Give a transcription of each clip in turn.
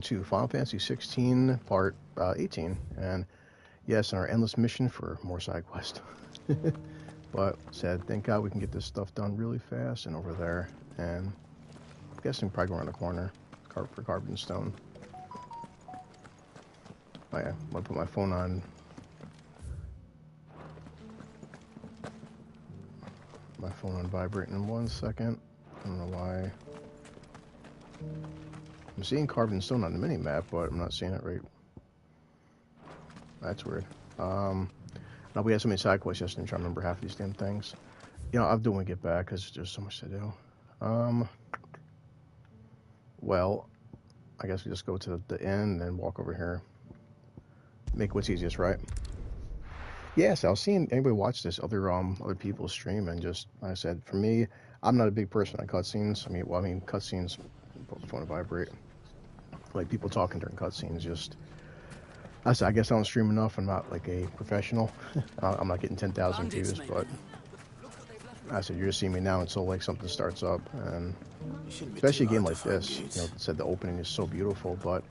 To Final Fantasy 16, Part 18. And yes, on our endless mission for more side quest. But said, thank God we can get this stuff done really fast and over there. And I'm guessing probably go around the corner for Carbon Stone. Oh yeah, I'm gonna put my phone on. My phone on vibrating in 1 second. I don't know why. I'm seeing Carbon Stone on the mini map, but I'm not seeing it right. That's weird. Now we had so many side quests yesterday. I'm trying to remember half of these damn things. You know, I'll do when we get back because there's so much to do. Well, I guess we just go to the inn and then walk over here. Make what's easiest, right? Yes, I was seeing anybody watch this other people stream, and just like I said, for me, I'm not a big person on cutscenes. I mean cutscenes. Put my phone to vibrate. Like people talking during cutscenes, just. I said, I guess I don't stream enough. I'm not like a professional. I'm not getting 10,000 views, but I said, you're just seeing me now until like something starts up, and especially a game like this. You know, said the opening is so beautiful, but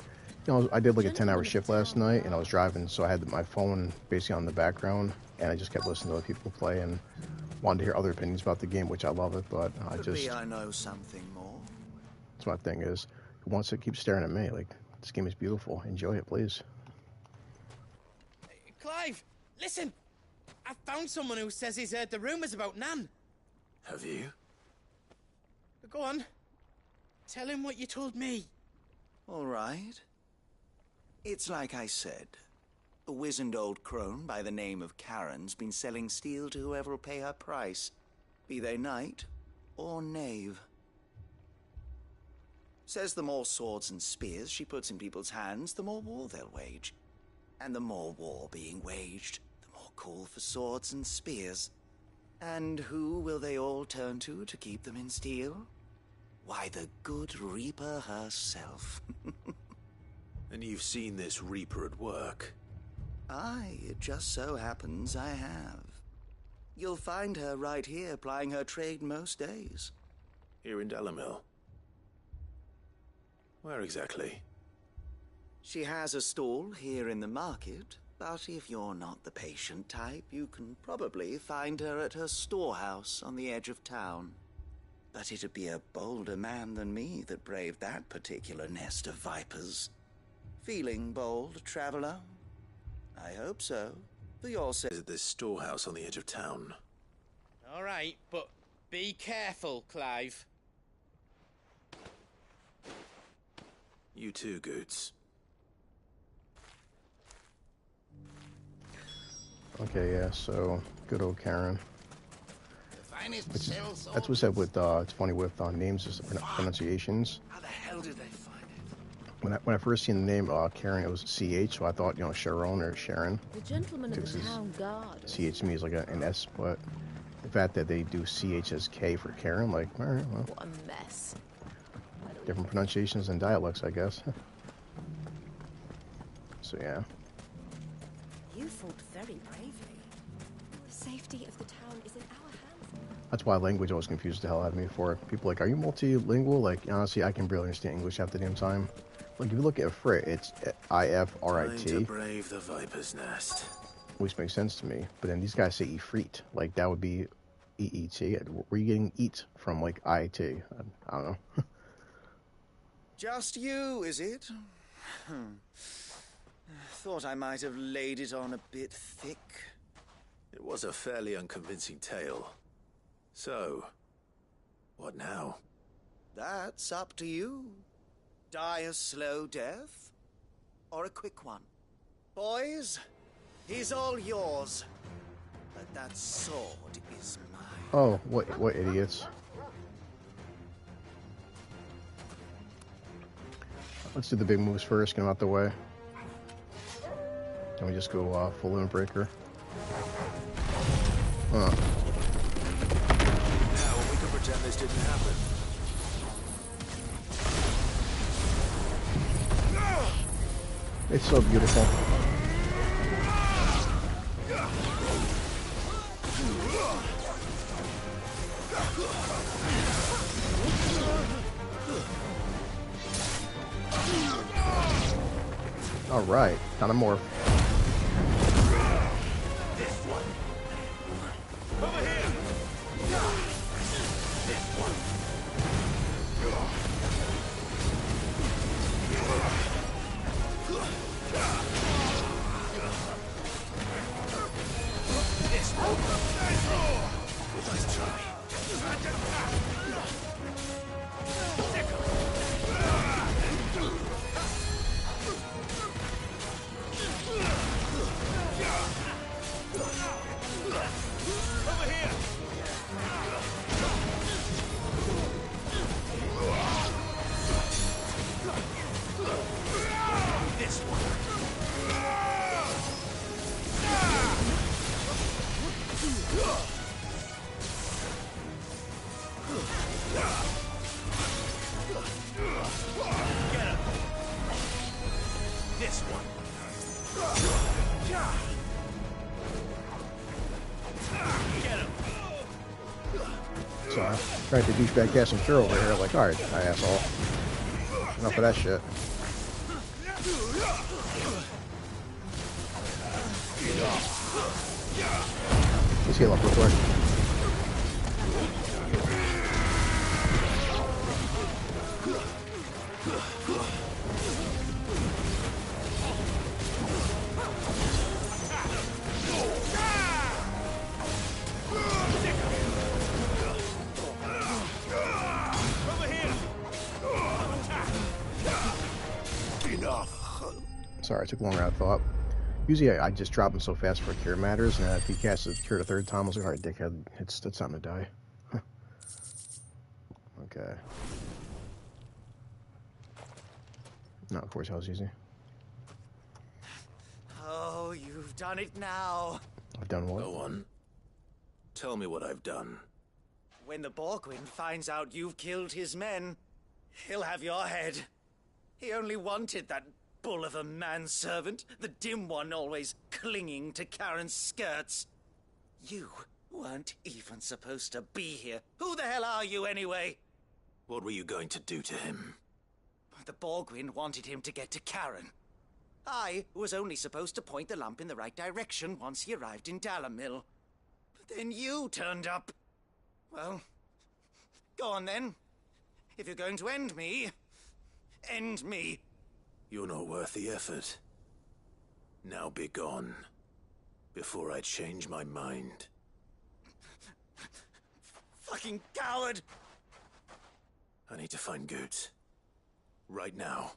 you know, I did like a 10-hour shift last night, and I was driving, so I had my phone basically on the background, and I just kept listening to other people play and wanted to hear other opinions about the game, which I love it, but I just. I know something more. That's my thing is, who wants to keep staring at me? Like this game is beautiful. Enjoy it, please. Clive, listen! I found someone who says he's heard the rumours about Nan. Have you? Go on. Tell him what you told me. All right. It's like I said. A wizened old crone by the name of Karen's been selling steel to whoever will pay her price, be they knight or knave. Says the more swords and spears she puts in people's hands, the more war they'll wage. And the more war being waged, the more call for swords and spears. And who will they all turn to keep them in steel? Why, the good Reaper herself. And you've seen this Reaper at work? Aye, it just so happens I have. You'll find her right here plying her trade most days. Here in Delamil? Where exactly? She has a stall here in the market, but if you're not the patient type, you can probably find her at her storehouse on the edge of town. But it'd be a bolder man than me that braved that particular nest of vipers. Feeling bold, traveler? I hope so. For your sake. Is it this storehouse on the edge of town? All right, but be careful, Clive. You too, Goots. Okay, yeah, so good old Karen. That's what's up with, it's funny with names, is the pronunciations. How the hell did they find it? When I first seen the name Karen, it was CH, so I thought, you know, Sharon or Sharon. The gentleman of the town guard. CH to me is like an S, but the fact that they do CH as K for Karen, like, all right, well. What a mess. Different pronunciations and dialects, I guess. So, yeah. You fought very bravely. The safety of the town is in our hands. That's why language always confused the hell out of me for people like, are you multilingual? Like, honestly, I can barely understand English half the damn time. Like, if you look at Frit, it's I-F-R-I-T. Trying to brave the Viper's Nest. Which makes sense to me. But then these guys say Ifrit. Like, that would be E-E-T. Where are you getting eat from, like, I-T? I don't know. Just you, is it? Thought I might have laid it on a bit thick. It was a fairly unconvincing tale. So, what now? That's up to you. Die a slow death, or a quick one. Boys, he's all yours. But that sword is mine. Oh, what idiots. Let's do the big moves first, get them out the way. Then we just go full limit breaker. Now we can pretend this didn't happen. It's so beautiful. All right, kind of morph. Over here! Nice try. Over here! This one. Get him! This one. Get him! So I tried to douchebag cast some cure over here. Like, all right, asshole. Enough of that shit. Let's heal up real quick. Sorry, it took longer than I thought. Usually I just drop him so fast for cure matters, and if he casts a cure the third time, I was like, alright, dickhead, it's time to die. Okay. No, of course, that was easy. Oh, you've done it now. I've done what? Go on. Tell me what I've done. When the Borgwyn finds out you've killed his men, he'll have your head. He only wanted that bull of a manservant, the dim one always clinging to Karen's skirts. You weren't even supposed to be here. Who the hell are you anyway? What were you going to do to him? The Borgwyn wanted him to get to Karen. I was only supposed to point the lamp in the right direction once he arrived in Dalamil. But then you turned up. Well, go on then. If you're going to end me, end me. You're not worth the effort. Now be gone, before I change my mind. Fucking coward! I need to find Goetz. Right now.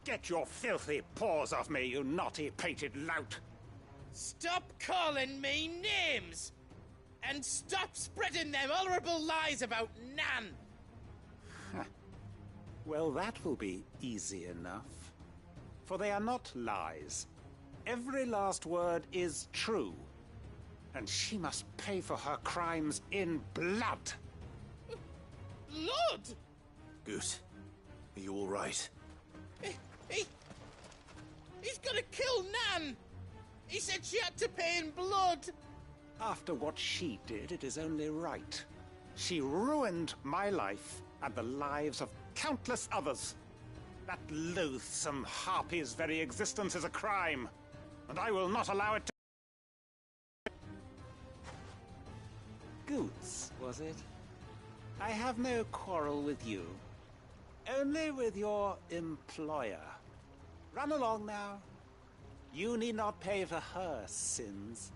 Get your filthy paws off me, you naughty-pated lout! Stop calling me names! And stop spreading them horrible lies about Nan! Well, that will be easy enough. For they are not lies. Every last word is true. And she must pay for her crimes in blood. Blood? Goetz, are you all right? He's gonna kill Nan! He said she had to pay in blood! After what she did, it is only right. She ruined my life and the lives of countless others. That loathsome harpy's very existence is a crime, and I will not allow it to... Goetz, was it? I have no quarrel with you. Only with your employer. Run along now. You need not pay for her sins.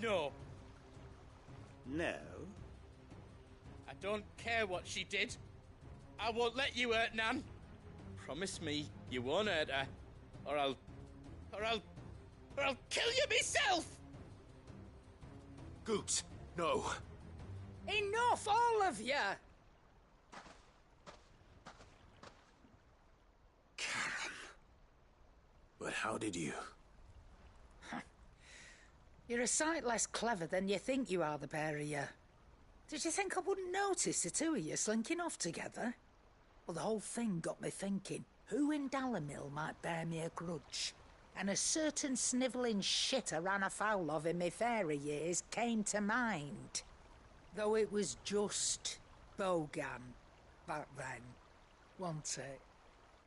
No. No? I don't care what she did. I won't let you hurt Nan. Promise me you won't hurt her, or I'll kill you myself! Goetz, no. Enough, all of you! Karen. But how did you? You're a sight less clever than you think you are, the pair of you. Did you think I wouldn't notice the two of you slinking off together? Well, the whole thing got me thinking, who in Dalamil might bear me a grudge? and a certain snivelling shit I ran afoul of in my fairy years came to mind. Though it was just Bogan back then, wasn't it?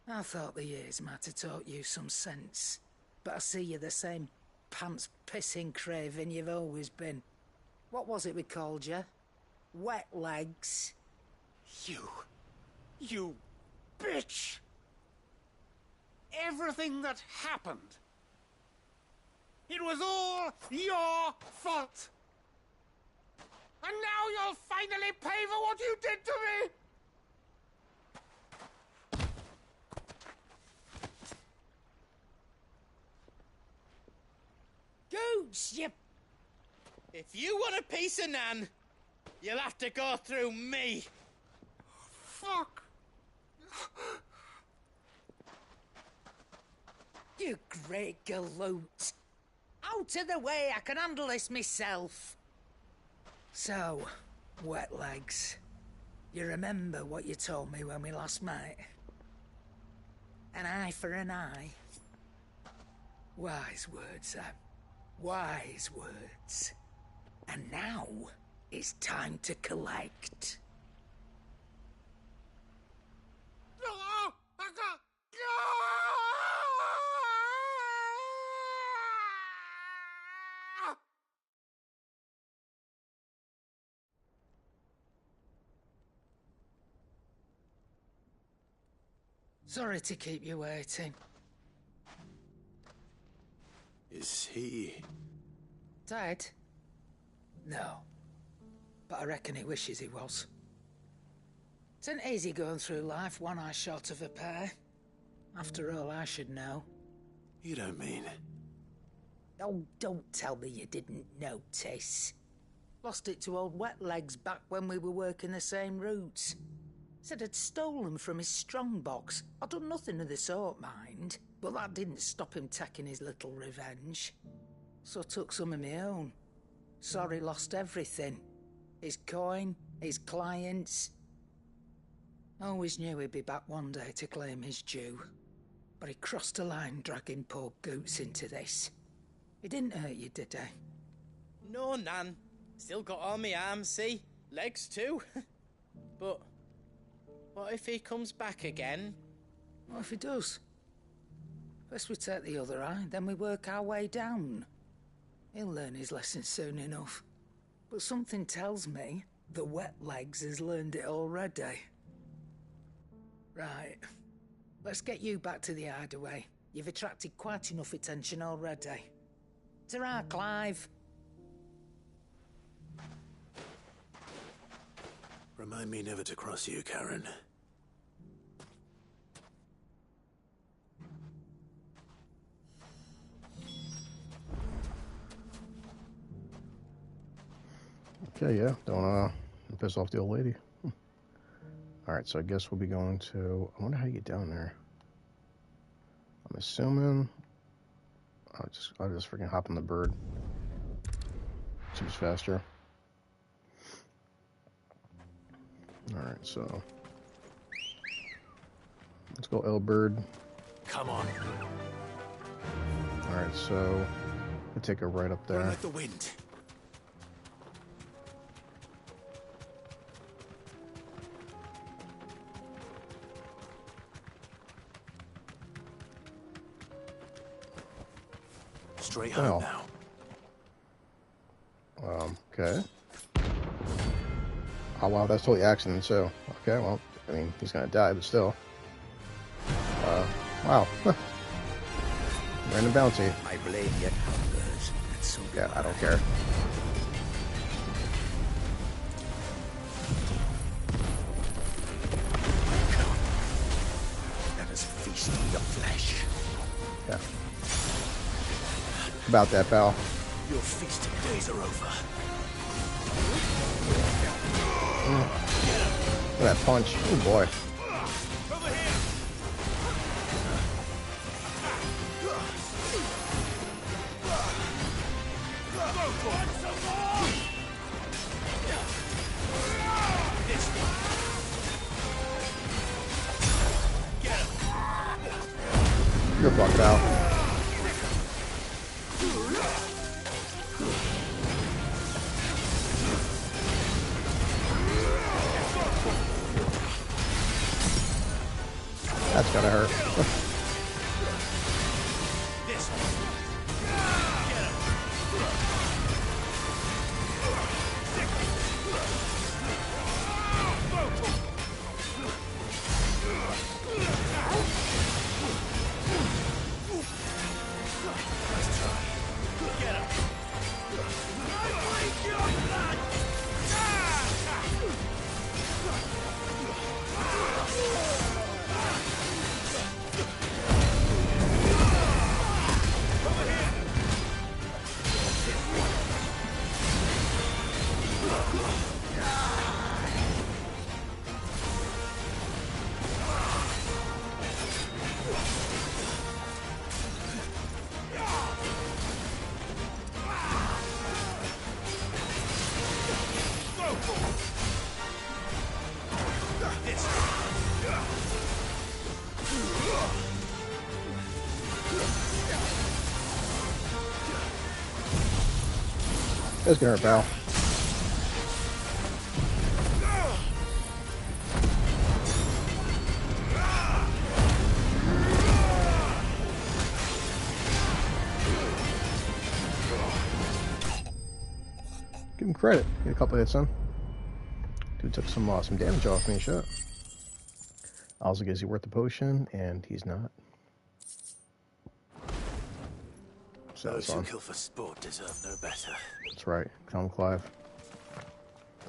I thought the years might have taught you some sense, but I see you're the same pants-pissing craven you've always been. What was it we called you? Wet legs? You bitch! Everything that happened, it was all your fault! And now you'll finally pay for what you did to me! Goots, you... If you want a piece of Nan, you'll have to go through me. Fuck! You great galoot. Out of the way, I can handle this myself. So, wet legs, you remember what you told me when we last met? An eye for an eye. Wise words, Sam. Wise words. And now, it's time to collect. Sorry to keep you waiting. Is he... Dead? No. But I reckon he wishes he was. It ain't easy going through life one eye short of a pair. After all, I should know. You don't mean... Oh, don't tell me you didn't notice. Lost it to old Wet Legs back when we were working the same routes. Said I'd stolen from his strongbox. I'd done nothing of the sort, mind. But that didn't stop him taking his little revenge. So I took some of my own. Sorry, lost everything. His coin, his clients. Always knew he'd be back one day to claim his due. But he crossed a line dragging poor Goots into this. He didn't hurt you, did he? No, Nan. Still got all my arms, see? Legs too. But what if he comes back again? What if he does? First we take the other eye, then we work our way down. He'll learn his lesson soon enough. But something tells me the Wet Legs has learned it already. Right. Let's get you back to the hideaway. You've attracted quite enough attention already. Ta-ra, Clive. Remind me never to cross you, Karen. Okay, yeah, don't piss off the old lady. Alright, so I guess we'll be going to... I wonder how you get down there. I'm assuming... I'll just freaking hop on the bird. Seems faster. Alright, so... let's go L-bird. Come on. Alright, so... we'll take it right up there. Run like the wind. Straight home now. Okay. Oh wow, that's totally accident, so... okay, well, I mean, he's gonna die, but still. Wow. Random bounty. My blade yet hungers. So Yeah, I don't care. let us feast on your flesh. Yeah. About that, pal. Your feasting days are over. Look at that punch. Oh boy. You're fucked out. That's gonna hurt, pal. Give him credit. Get a couple hits on. Dude took some damage off me. Shit. I was like, is he worth the potion? And he's not. So Those who kill for sport deserve no better. That's right. Call him Clive.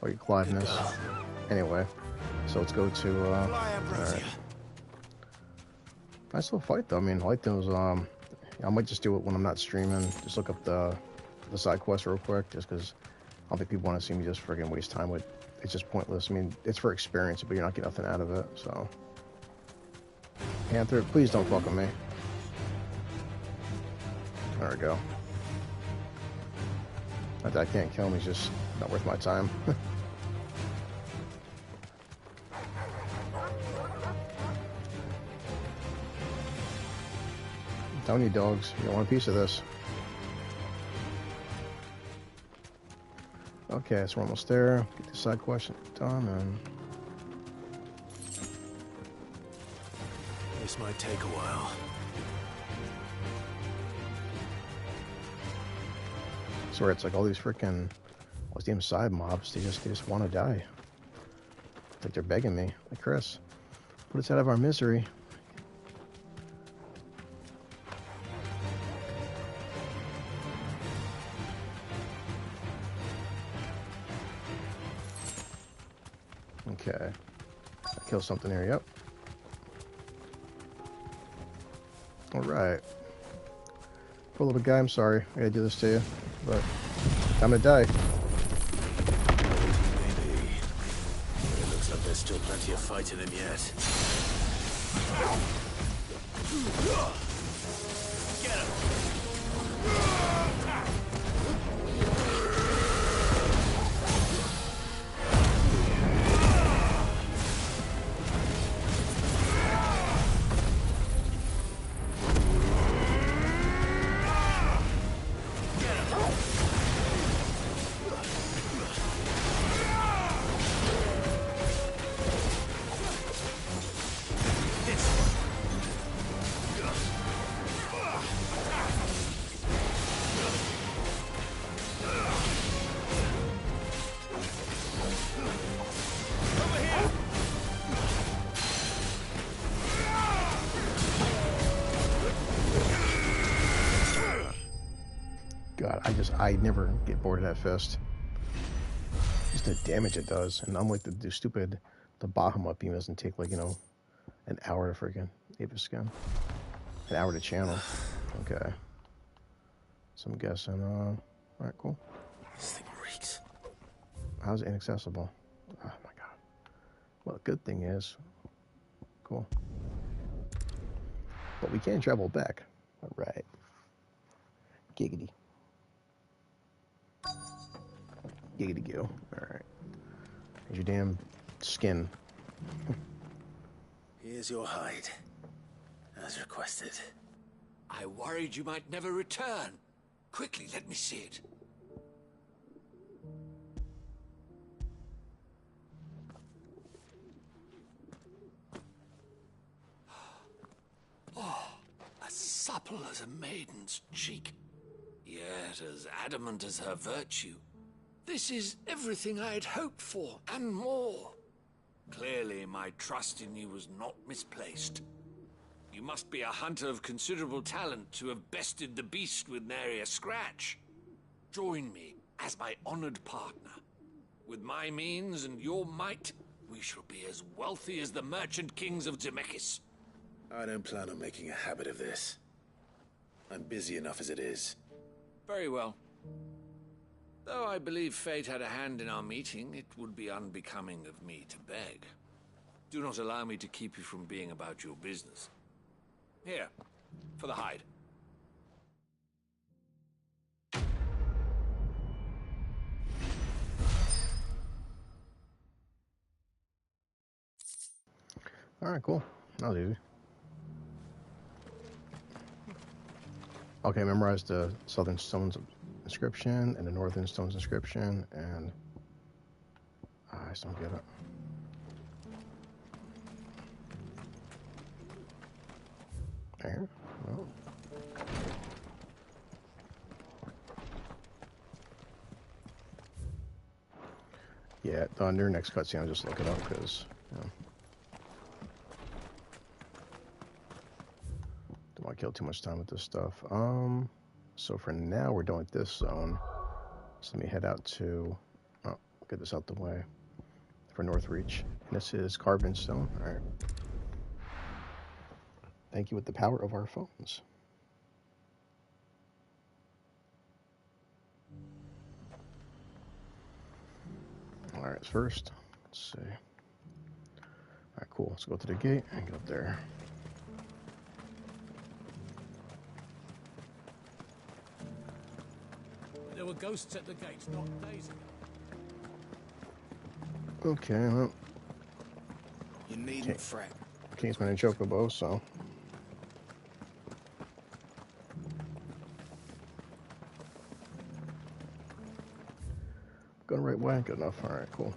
Or you Cliveness. Anyway, so let's go to. Alright. Nice little fight though. I mean, I like those. I might just do it when I'm not streaming. Just look up the side quest real quick, just because I don't think people want to see me just friggin' waste time with. It's just pointless. I mean, it's for experience, but you're not getting nothing out of it. So, Panther, please don't fuck with me. There we go. Not that I can't kill him, he's just not worth my time. I'm telling you, dogs, you don't want a piece of this. Okay, so we're almost there. Get the side question done, and This might take a while. so it's like all these freaking what's damn side mobs. They just want to die. It's like they're begging me, like Chris, put us out of our misery. Okay, I killed something here. Yep. All right. Poor little guy. I'm sorry. I gotta do this to you, but I'm gonna die. Maybe. But it looks like there's still plenty of fight in him yet. Get him! God, I never get bored of that fist. Just the damage it does, and unlike the stupid, the Bahamut beam doesn't take like, you know, an hour to freaking ape his skin. An hour to channel. Okay. So I'm guessing, alright, cool. This thing reeks. How's it inaccessible? Oh my god. Well, the good thing is, cool. But we can travel back. Alright. Giggity. Giggity go. Alright. Here's your damn skin. Here's your hide. As requested. I worried you might never return. Quickly, let me see it. Oh, a supple as a maiden's cheek, yet as adamant as her virtue. This is everything I had hoped for, and more. Clearly, my trust in you was not misplaced. You must be a hunter of considerable talent to have bested the beast with nary a scratch. Join me as my honored partner. With my means and your might, we shall be as wealthy as the merchant kings of Zemeckis. I don't plan on making a habit of this. I'm busy enough as it is. Very well. Though I believe fate had a hand in our meeting, it would be unbecoming of me to beg. Do not allow me to keep you from being about your business. Here, for the hide. Alright, cool. That was easy. Okay, memorize the Southern Stone's inscription and the Northern Stone's inscription, and I just don't get it. There. Oh. Yeah, on your next cutscene, I'll just look it up because, you know, don't want to kill too much time with this stuff. So for now, we're done with this zone. So let me head out to, oh, get this out the way for Northreach. And this is Carven Stone. All right. Thank you with the power of our phones. All right, first, let's see. All right, cool. Let's go to the gate and get up there. There were ghosts at the gate not days ago. Okay, well, You needn't fret. Kingsman and Chocobo, so. Going the right way, good enough. All right, cool.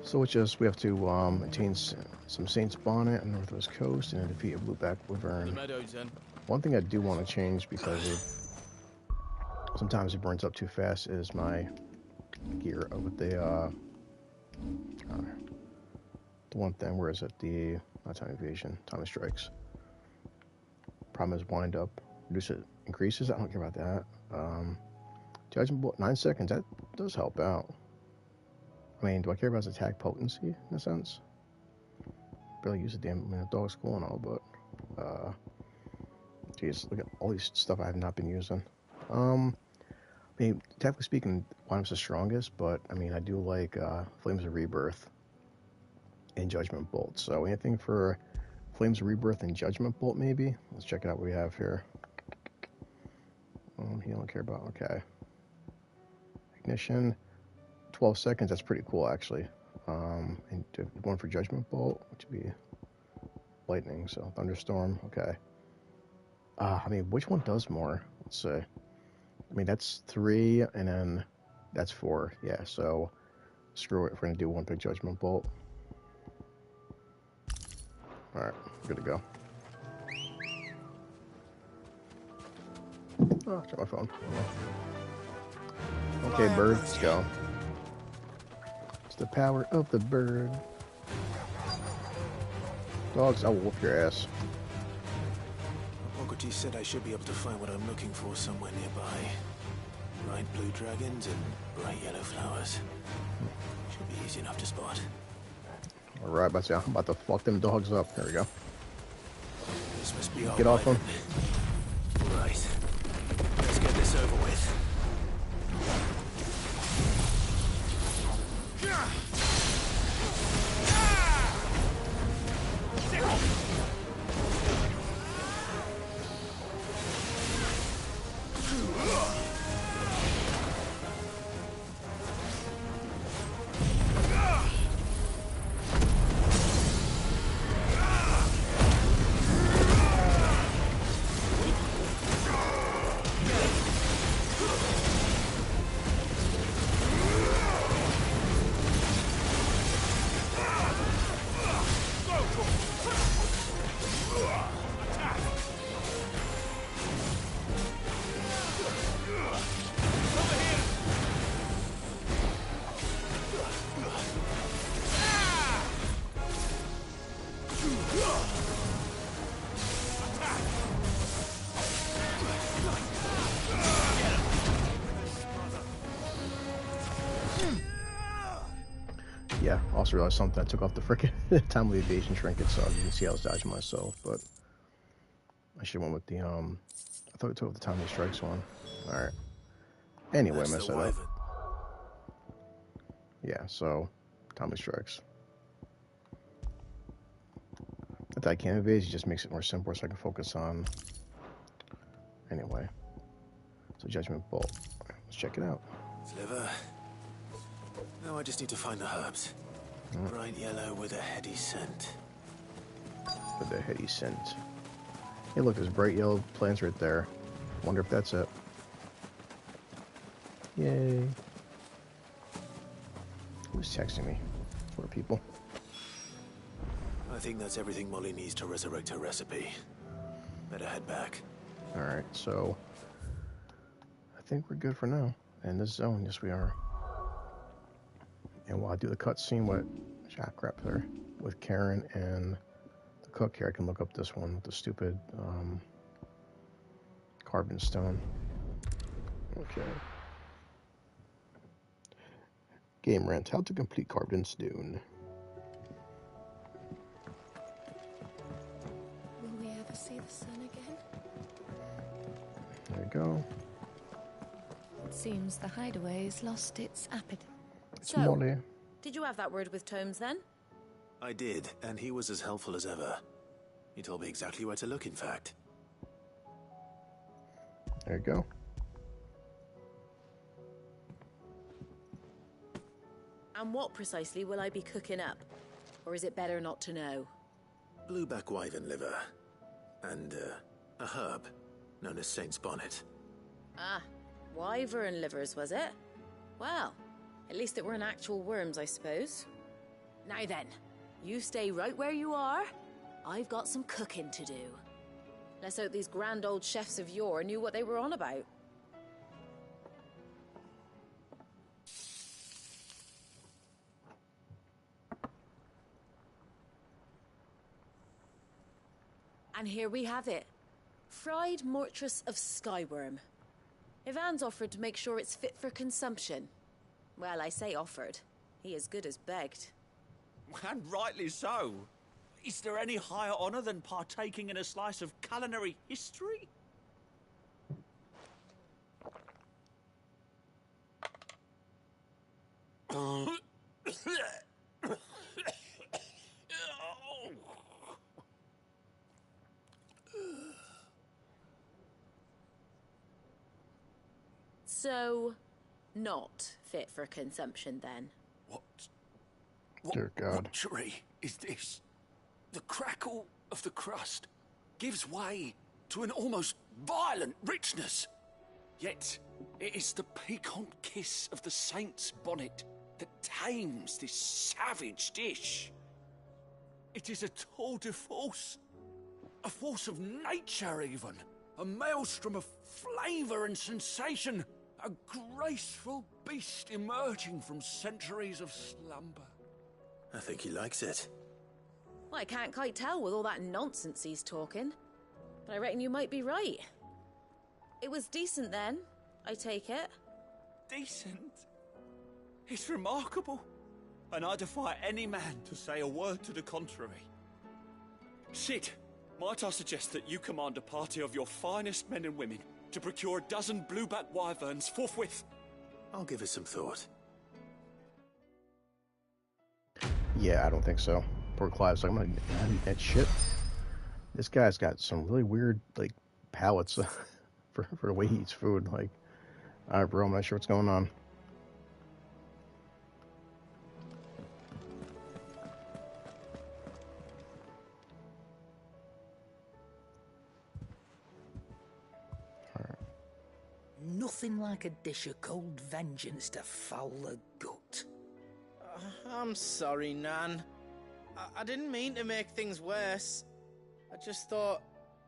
So it's just we have to attain some Saints Bonnet on the Northwest Coast and defeat a Blueback Wyvern. The meadows then. One thing I do want to change because sometimes it burns up too fast is my gear with the one thing. Where is it? The not time evasion, time of strikes. Problem is wind up, reduce it, increases. I don't care about that. Judgment Bolt 9 seconds. That does help out. I mean, do I care about his attack potency in a sense? Barely use the damn dog's cool and all, but geez, look at all these stuff I have not been using. I mean, technically speaking, Windup's the strongest, but I mean, I do like Flames of Rebirth and Judgment Bolt. So anything for Flames of Rebirth and Judgment Bolt, maybe. Let's check it out. What we have here. He don't care about. Okay. Ignition. 12 seconds. That's pretty cool, actually. And one for Judgment Bolt, which would be lightning. So thunderstorm. Okay. I mean, which one does more? Let's see. I mean, that's 3, and then that's 4. Yeah. So screw it. We're gonna do one big Judgment Bolt. All right, good to go. Oh, check my phone. Okay, bird, let's go. It's the power of the bird. Dogs, I'll whoop your ass. Ogre said I should be able to find what I'm looking for somewhere nearby. Bright blue dragons and bright yellow flowers. Should be easy enough to spot. Alright, I'm about to fuck them dogs up. There we go. This must be Get off them. Right. Let's get this over with. Yeah, also realized something. I took off the frickin' timely evasion trinket, so you can see I was dodging myself, but I should have went with the, I thought we took the timely strikes one. Alright. Anyway, mess that up. Yeah, so, timely strikes. If I can evade, it just makes it more simple so I can focus on... Anyway. So, Judgment Bolt. Let's check it out. Sliver. Now I just need to find the herbs. Bright yellow with a heady scent. With a heady scent. Hey, look, there's bright yellow plants right there. Wonder if that's it. Yay. Who's texting me? Poor people. I think that's everything Molly needs to resurrect her recipe. Better head back. Alright, so... I think we're good for now. In this zone, yes we are. And while I do the cutscene with... crap there. With Karen and the cook here, I can look up this one with the stupid, carved in stone. Okay. Game rent. How to complete carved in stone. Will we ever see the sun again? There you go. It seems the hideaway's lost its appetite. It's Molly. Did you have that word with Tomes then? I did, and he was as helpful as ever. He told me exactly where to look, in fact. There you go. And what precisely will I be cooking up? Or is it better not to know? Blueback wyvern liver. And, a herb known as Saint's Bonnet. Ah, wyvern livers, was it? Well, at least it weren't actual worms, I suppose. Now then, you stay right where you are. I've got some cooking to do. Let's hope these grand old chefs of yore knew what they were on about. And here we have it. Fried mortress of skyworm. Ivan's offered to make sure it's fit for consumption. Well, I say offered. He as good as begged. And rightly so. Is there any higher honor than partaking in a slice of culinary history? So, not fit for consumption then? What Dear God. witchery is this? The crackle of the crust gives way to an almost violent richness. Yet, it is the piquant kiss of the saint's bonnet that tames this savage dish. It is a tour de force. A force of nature, even. A maelstrom of flavour and sensation. A graceful beast emerging from centuries of slumber. I think he likes it. Well, I can't quite tell with all that nonsense he's talking. But I reckon you might be right. It was decent then, I take it. Decent? It's remarkable. And I defy any man to say a word to the contrary. Sid, might I suggest that you command a party of your finest men and women to procure a dozen blueback wyverns forthwith? I'll give it some thought. Yeah, I don't think so. Poor Clive's like, I'm gonna eat that shit. This guy's got some really weird, like, palates for the way he eats food. Like, alright, bro, I'm not sure what's going on. Nothing like a dish of cold vengeance to foul the gut. I'm sorry, Nan. I didn't mean to make things worse. I just thought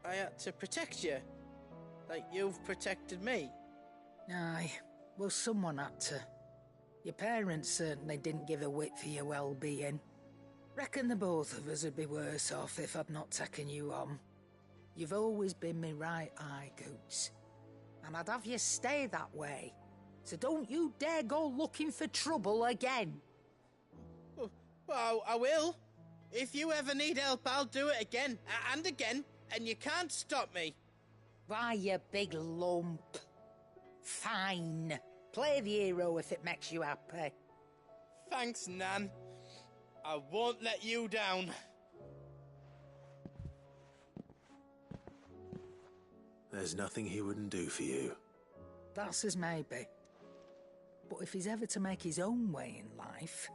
I had to protect you. Like you've protected me. Aye, well, someone had to. Your parents certainly didn't give a whit for your well-being. Reckon the both of us would be worse off if I'd not taken you on. You've always been me right eye, Goots. And I'd have you stay that way. So don't you dare go looking for trouble again. Well, I will. If you ever need help, I'll do it again and again, and you can't stop me. Why, you big lump. Fine. Play the hero if it makes you happy. Thanks, Nan. I won't let you down. There's nothing he wouldn't do for you. That's as maybe. But if he's ever to make his own way in life,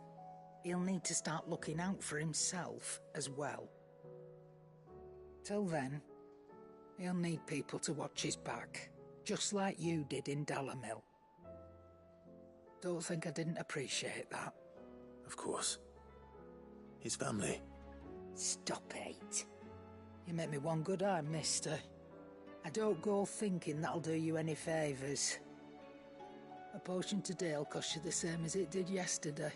he'll need to start looking out for himself as well. Till then, he'll need people to watch his back, just like you did in Dalamil. Don't think I didn't appreciate that. Of course. His family. Stop it. You make me one good eye, mister. I don't go thinking that'll do you any favours. A potion today'll cost you the same as it did yesterday.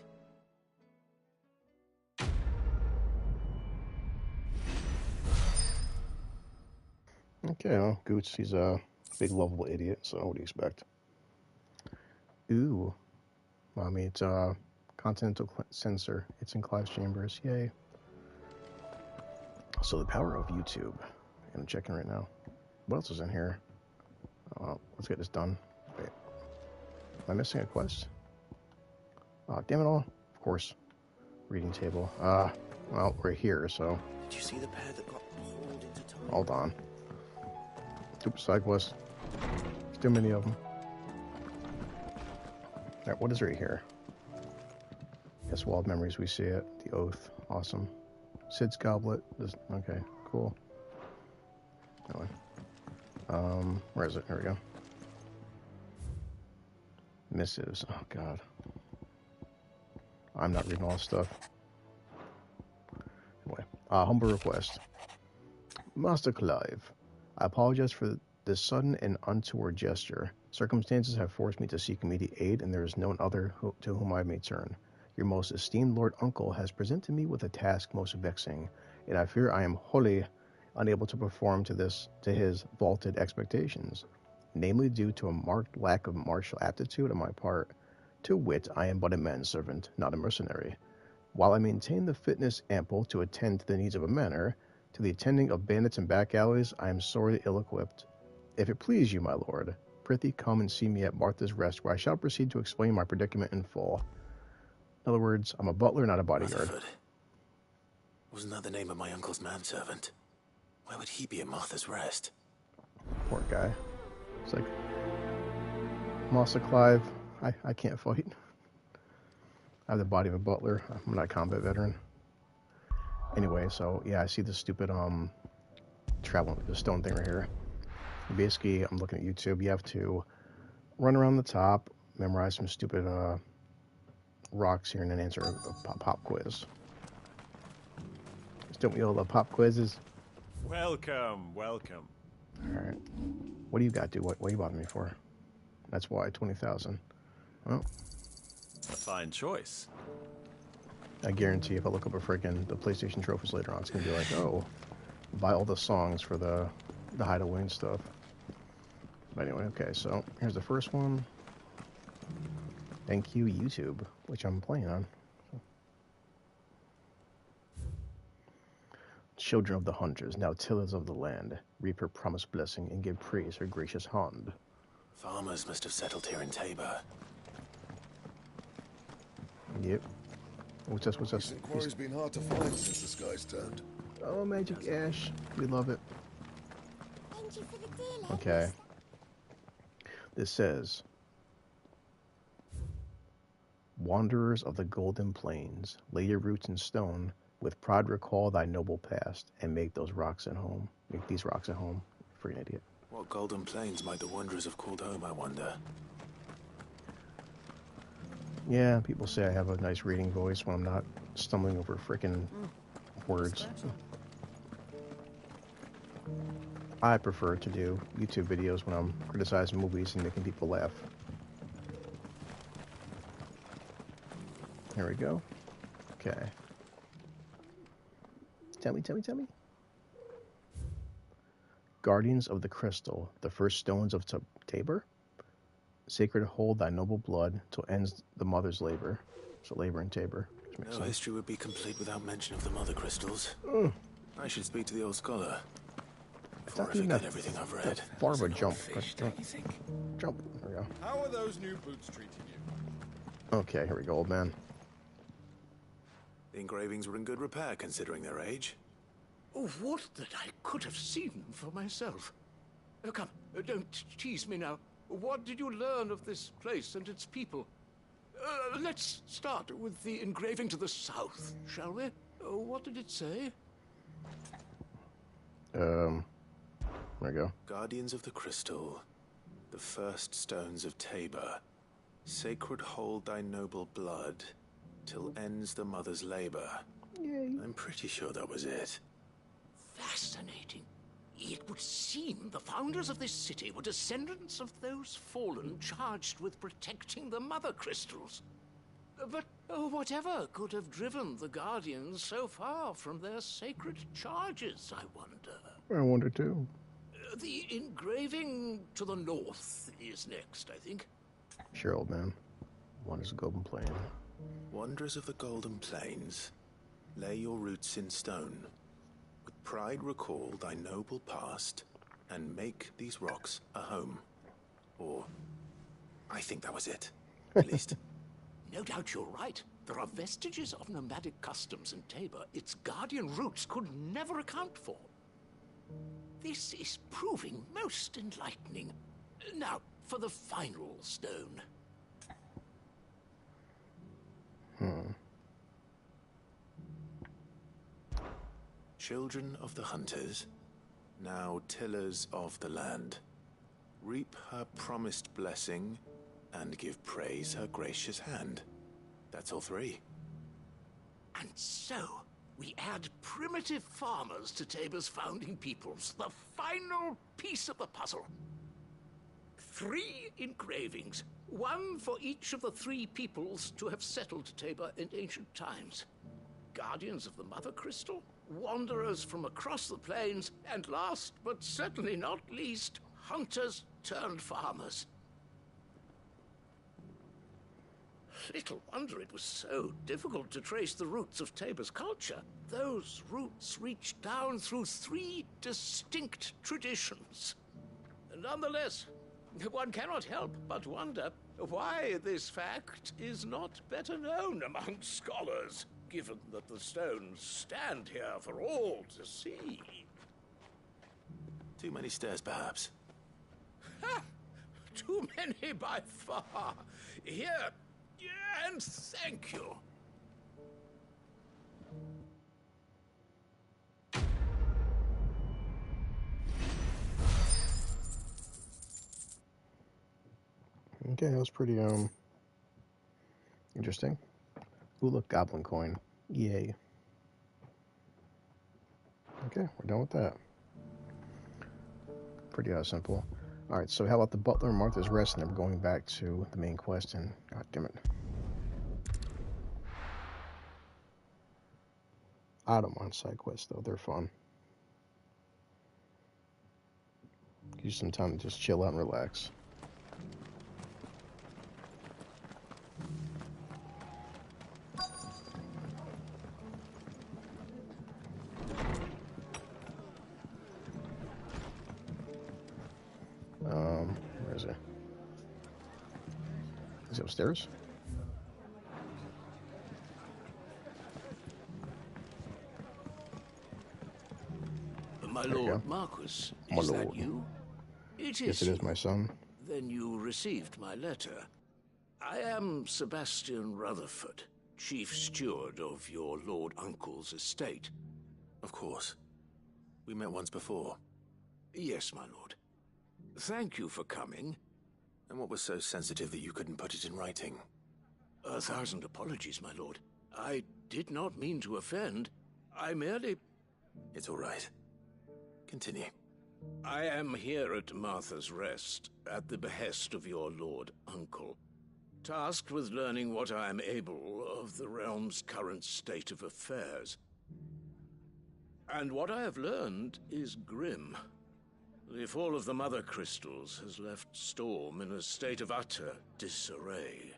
Okay, well, Goots, he's a big lovable idiot, so what do you expect? Ooh. Mommy, it's Continental Sensor. It's in Clive's Chambers. Yay. So the power of YouTube. And I'm checking right now. What else is in here? Let's get this done. Wait. Am I missing a quest? Damn it all. Of course. Reading table. Well, we're here, so... Did you see the pair that got pulled into time? Hold on. Oops, side quest. There's too many of them. Alright, what is right here? Yes, Wild Memories, we see it. The Oath. Awesome. Sid's Goblet. Okay, cool. Anyway. Where is it? Here we go. Missives. Oh, God. I'm not reading all this stuff. Anyway. Humble request. Master Clive, I apologize for this sudden and untoward gesture. Circumstances have forced me to seek immediate aid, and there is none other to whom I may turn. Your most esteemed Lord Uncle has presented me with a task most vexing, and I fear I am wholly unable to perform to his vaulted expectations, namely due to a marked lack of martial aptitude on my part. To wit, I am but a manservant, not a mercenary. While I maintain the fitness ample to attend to the needs of a manor, to the attending of bandits and back alleys, I am sorely ill-equipped. If it please you, my lord, prithee come and see me at Martha's Rest, where I shall proceed to explain my predicament in full. In other words, I'm a butler, not a bodyguard. Rutherford. Wasn't that the name of my uncle's manservant? Why would he be at Martha's Rest? Poor guy. It's like, Master Clive, I can't fight. I have the body of a butler. I'm not a combat veteran. Anyway, so yeah, I see this stupid traveling with the stone thing right here. Basically, I'm looking at YouTube. You have to run around the top, memorize some stupid rocks here, and then answer a pop quiz. Don't we all love pop quizzes? Welcome, welcome. All right. What do you got, dude? What are you bothering me for? That's why 20,000. Well, a fine choice. I guarantee if I look up the PlayStation trophies later on, it's gonna be like, oh, buy all the songs for the Hideaway and stuff. But anyway, okay, so here's the first one. Thank you, YouTube, which I'm playing on. Children of the hunters, now tillers of the land, reap her promised blessing and give praise her gracious hand. Farmers must have settled here in Tabor. Yep. What's this? This inquiry's been hard to find since the sky's turned. Oh, Magic Ash. We love it. Thank you for the deal, okay. This says, Wanderers of the Golden Plains, lay your roots in stone, with pride recall thy noble past, and make those rocks at home. Make these rocks at home. Freaking idiot. What Golden Plains might the Wanderers have called home, I wonder? Yeah, people say I have a nice reading voice when I'm not stumbling over frickin' words. I prefer to do YouTube videos when I'm criticizing movies and making people laugh. Here we go. Okay. Tell me. Guardians of the Crystal, the first stones of Tabor? Sacred hold thy noble blood till ends the mother's labor. So labor in Tabor. No history would be complete without mention of the mother crystals. I should speak to the old scholar before I forget everything I've read. Far of a jump. Jump. There we go. How are those new boots treating you? Okay, here we go, old man. The engravings were in good repair considering their age. Oh, what that I could have seen for myself. Oh, come, don't tease me now. What did you learn of this place and its people? Let's start with the engraving to the south, shall we? What did it say? There we go. Guardians of the Crystal, the first stones of Tabor. Sacred hold thy noble blood, till ends the mother's labor. Yay. I'm pretty sure that was it. Fascinating. It would seem the founders of this city were descendants of those fallen charged with protecting the mother crystals. But whatever could have driven the Guardians so far from their sacred charges, I wonder? I wonder too. The engraving to the north is next, I think. Sure, old man. Wonders of the Golden Plain. Wonders of the Golden Plains, lay your roots in stone. With pride recall thy noble past, and make these rocks a home. Or, I think that was it, at least. No doubt you're right. There are vestiges of nomadic customs in Tabor its guardian roots could never account for. This is proving most enlightening. Now, for the final stone. Children of the hunters, now tillers of the land, reap her promised blessing and give praise her gracious hand. That's all three. And so, we add primitive farmers to Tabor's founding peoples, the final piece of the puzzle. 3 engravings, one for each of the 3 peoples to have settled Tabor in ancient times. Guardians of the Mother Crystal, wanderers from across the plains, and last but certainly not least, hunters turned farmers. Little wonder it was so difficult to trace the roots of Tabor's culture. Those roots reach down through 3 distinct traditions. Nonetheless, one cannot help but wonder why this fact is not better known among scholars, given that the stones stand here for all to see. Too many stairs, perhaps. Ha! Too many by far. Here, and thank you. Okay, that was pretty interesting. Ooh, look, goblin coin. Yay. Okay, we're done with that. Pretty simple. Alright, so how about the butler and Martha's Rest, and then we're going back to the main quest, and god damn it. I don't mind side quests though, they're fun. Gives you some time to just chill out and relax. Where is it? Is it upstairs? My lord Marquis, My is lord. that you? It is. Yes, it is, my son. Then you received my letter. I am Sebastian Rutherford, chief steward of your lord uncle's estate. Of course. We met once before. Yes, my lord. Thank you for coming. And what was so sensitive that you couldn't put it in writing? 1,000 apologies, my lord. I did not mean to offend. I merely... It's all right. Continue. I am here at Martha's Rest, at the behest of your lord uncle, tasked with learning what I am able of the realm's current state of affairs. And what I have learned is grim. The fall of the Mother Crystals has left Storm in a state of utter disarray.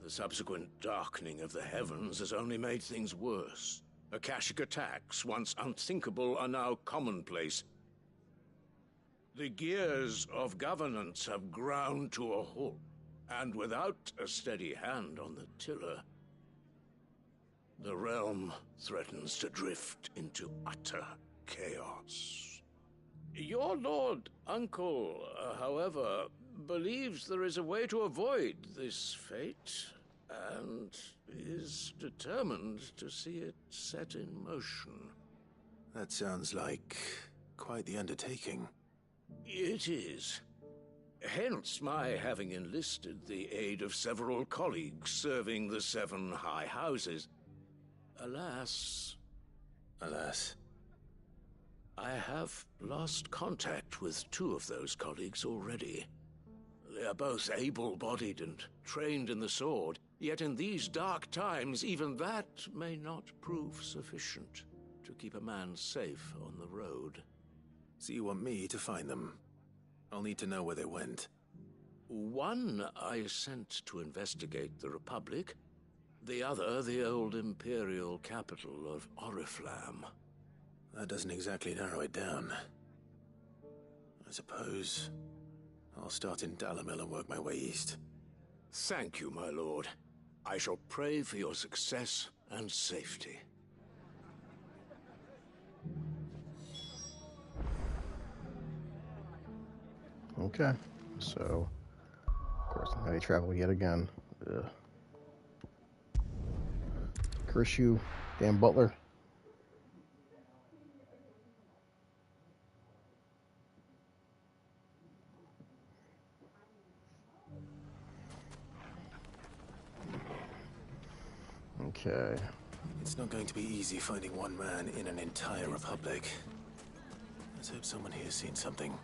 The The subsequent darkening of the heavens has only made things worse. Akashic attacks, once unthinkable, are now commonplace. The gears of governance have ground to a halt, and without a steady hand on the tiller, the realm threatens to drift into utter chaos. Your Lord Uncle, however, believes there is a way to avoid this fate, and is determined to see it set in motion. That sounds like quite the undertaking. It is. Hence my having enlisted the aid of several colleagues serving the 7 high houses. Alas, I have lost contact with 2 of those colleagues already. They are both able-bodied and trained in the sword, yet in these dark times, even that may not prove sufficient to keep a man safe on the road. So you want me to find them? I'll need to know where they went. One I sent to investigate the Republic, the other the old Imperial capital of Oriflamme. That doesn't exactly narrow it down. I suppose I'll start in Dalimil and work my way east. Thank you, my lord. I shall pray for your success and safety. Okay, so, of course, now they travel yet again. Ugh. Curse you, damn butler. Okay. It's not going to be easy finding one man in an entire republic. Let's hope someone here's seen something.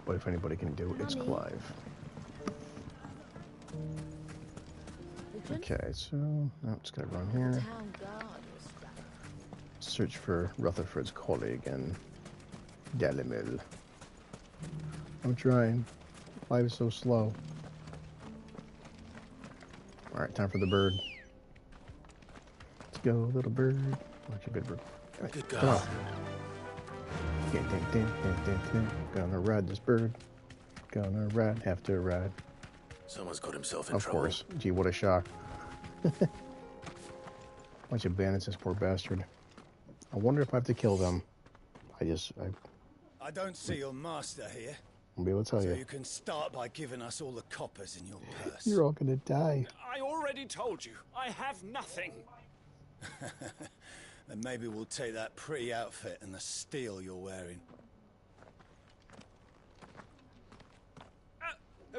But if anybody can do it, it's Clive. Okay, so I'm just gonna run here. Search for Rutherford's colleague in Dalimil. I'm trying. Clive is so slow. Alright, time for the bird. Let's go, little bird. Watch a good bird. Right, good come girl. on. Gonna ride this bird. Gonna ride, have to ride. Someone's got himself in Of trouble. course. Gee, what a shock. Bunch of bandits, this poor bastard. I wonder if I have to kill them. I don't see your master here. I'll be able to tell So you. you can start by giving us all the coppers in your purse. You're all gonna die. I already told you, I have nothing. Then maybe we'll take that pretty outfit and the steel you're wearing.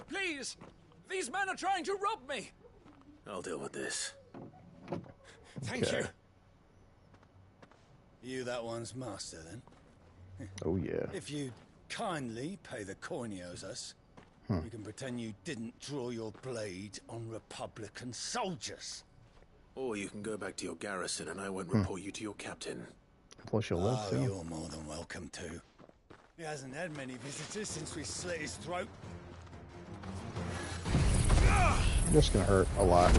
Please! These men are trying to rob me! I'll deal with this. Thank you. You that one's master, then? Oh, yeah. If you kindly pay the coin he owes us, we can pretend you didn't draw your blade on Republican soldiers. Or you can go back to your garrison and I won't report you to your captain. Plus you'll live, too. You're more than welcome to. He hasn't had many visitors since we slit his throat. This is gonna hurt a lot.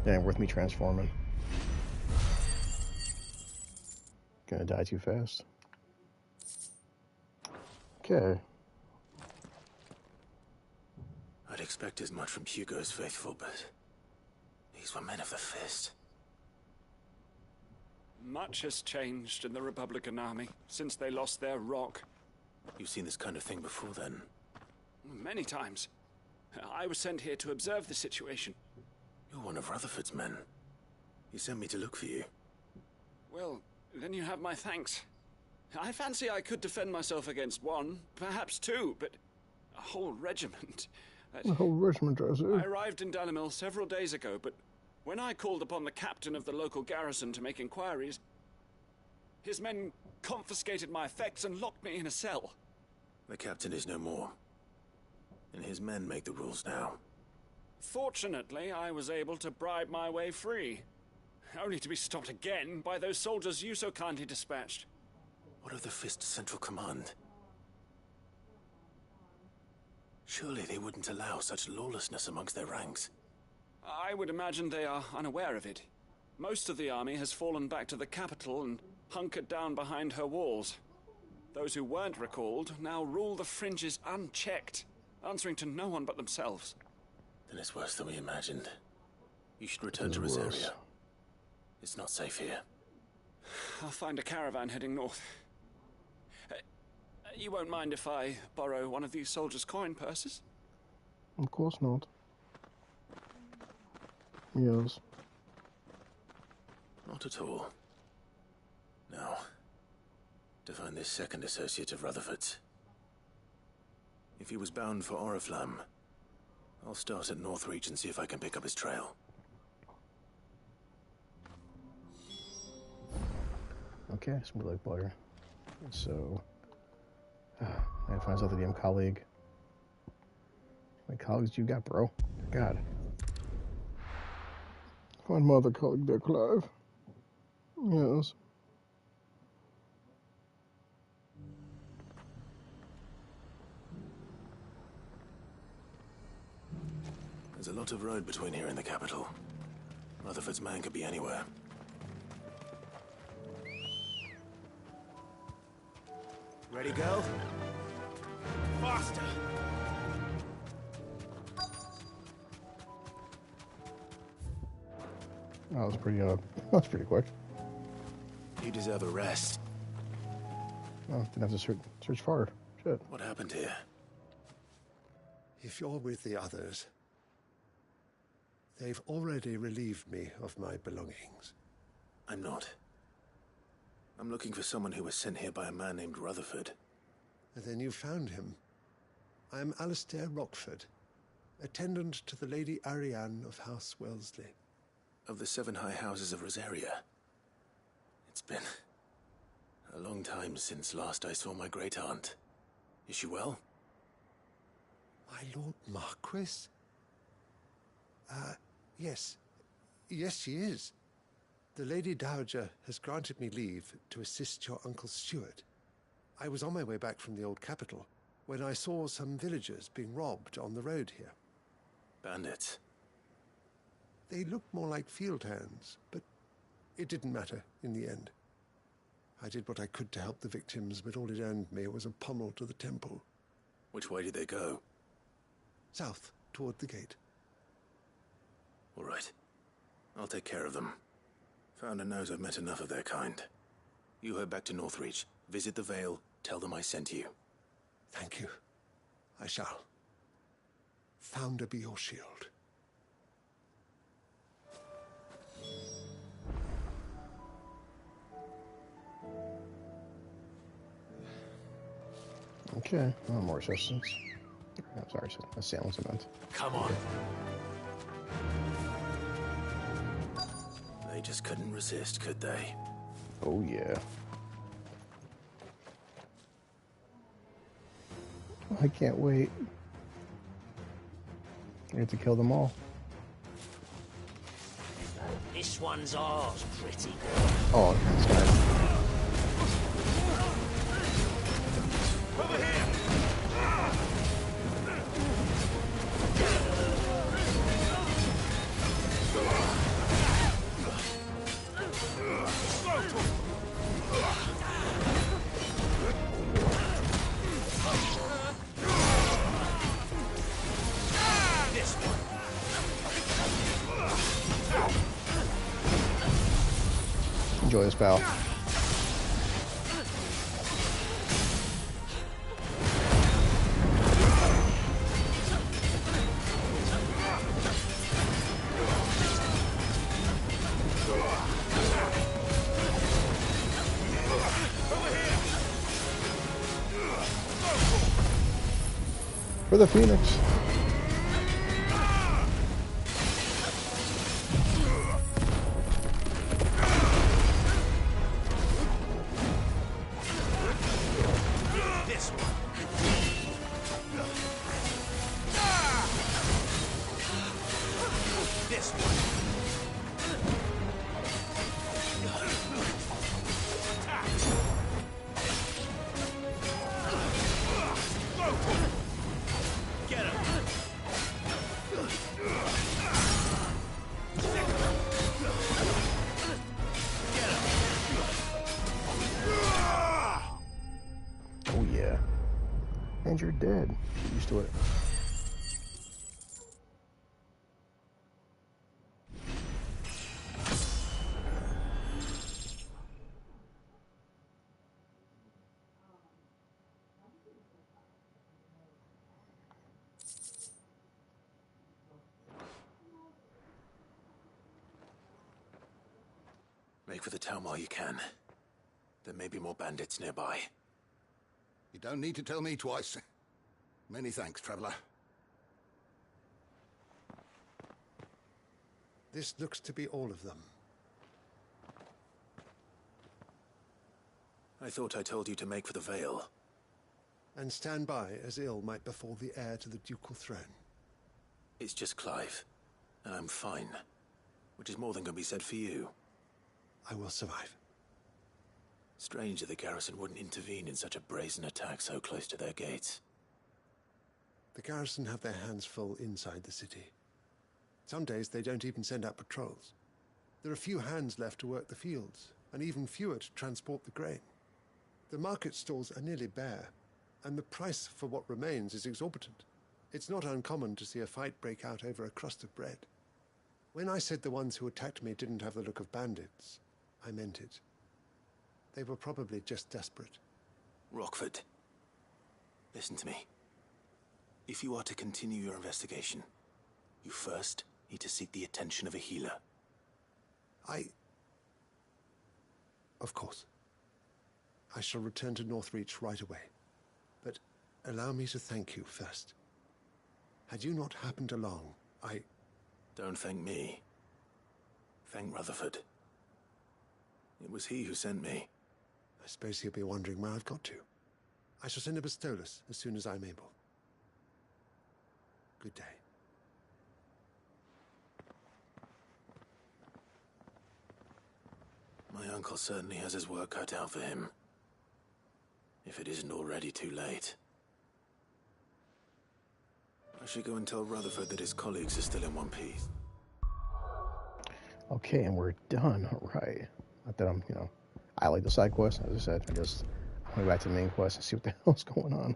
Ain't worth me transforming. Gonna die too fast. Okay. I'd expect as much from Hugo's faithful, but these were men of the fist. Much has changed in the Republican army since they lost their rock. You've seen this kind of thing before, then? Many times. I was sent here to observe the situation. You're one of Rutherford's men. He sent me to look for you. Well, then you have my thanks. I fancy I could defend myself against one, perhaps two, but a whole regiment. A whole regiment, does it? I arrived in Dalimil several days ago, but when I called upon the captain of the local garrison to make inquiries, his men confiscated my effects and locked me in a cell. The captain is no more, and his men make the rules now. Fortunately, I was able to bribe my way free, only to be stopped again by those soldiers you so kindly dispatched. What of the Fist Central Command? Surely they wouldn't allow such lawlessness amongst their ranks. I would imagine they are unaware of it. Most of the army has fallen back to the capital and hunkered down behind her walls. Those who weren't recalled now rule the fringes unchecked, answering to no one but themselves. Then it's worse than we imagined. You should return to Rosaria. It's not safe here. I'll find a caravan heading north. You won't mind if I borrow one of these soldiers' coin purses? Of course not. Yes. Not at all. Now, to find this second associate of Rutherford's. If he was bound for Oriflamme, I'll start at Northreach and see if I can pick up his trail. Okay, so we like butter. So, I find out the damn colleague. How many colleagues you got, bro? God. Find my other colleague there, Clive. Yes. There's a lot of road between here and the capital. Rutherford's man could be anywhere. Ready, go? Faster! That was pretty, that's pretty quick. You deserve a rest. Oh, didn't have to search far. Shit. What happened here? If you're with the others, they've already relieved me of my belongings. I'm not. I'm looking for someone who was sent here by a man named Rutherford. And then you found him. I am Alistair Rockford, attendant to the Lady Ariane of House Wellesley. Of the 7 high houses of Rosaria. It's been a long time since last I saw my great-aunt. Is she well? My Lord Marquis? Yes. Yes, she is. The Lady Dowager has granted me leave to assist your Uncle Stuart. I was on my way back from the old capital when I saw some villagers being robbed on the road here. Bandits? They looked more like field hands, but it didn't matter in the end. I did what I could to help the victims, but all it earned me was a pommel to the temple. Which way did they go? South, toward the gate. All right. I'll take care of them. Founder knows I've met enough of their kind. You head back to Northreach, visit the Vale, tell them I sent you. Thank you. I shall. Founder be your shield. Okay, more assistance. I'm sorry, assailants I meant. Come on. They just couldn't resist, could they? Oh, yeah. I can't wait. I get to kill them all. This one's ours, pretty girl. Oh, that's nice. Over here! Enjoy this, pal. For the Phoenix. Oh yeah. And you're dead. Get used to it. Make for the town while you can. There may be more bandits nearby. You don't need to tell me twice. Many thanks, traveler. This looks to be all of them. I thought I told you to make for the Vale. And stand by as ill might befall the heir to the ducal throne. It's just Clive, and I'm fine. Which is more than can be said for you. I will survive. Strange that the garrison wouldn't intervene in such a brazen attack so close to their gates. The garrison have their hands full inside the city. Some days they don't even send out patrols. There are few hands left to work the fields, and even fewer to transport the grain. The market stalls are nearly bare, and the price for what remains is exorbitant. It's not uncommon to see a fight break out over a crust of bread. When I said the ones who attacked me didn't have the look of bandits, I meant it. They were probably just desperate. Rockford, listen to me. If you are to continue your investigation, you first need to seek the attention of a healer. Of course. I shall return to Northreach right away. But allow me to thank you first. Had you not happened along, Don't thank me. Thank Rutherford. It was he who sent me. I suppose he'll be wondering where I've got to. I shall send a Bastolus as soon as I'm able. Good day. My uncle certainly has his work cut out for him. If it isn't already too late. I should go and tell Rutherford that his colleagues are still in one piece. Okay, and we're done. All right. Not that I'm, I like the side quest. As I said, I'm going back to the main quest and see what the hell's going on.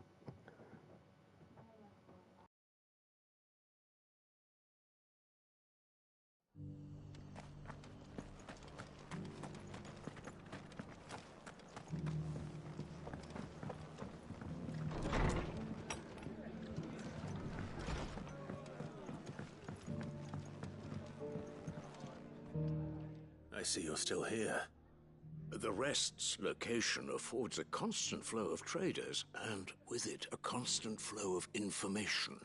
I see you're still here. The Rest's location affords a constant flow of traders, and with it, a constant flow of information.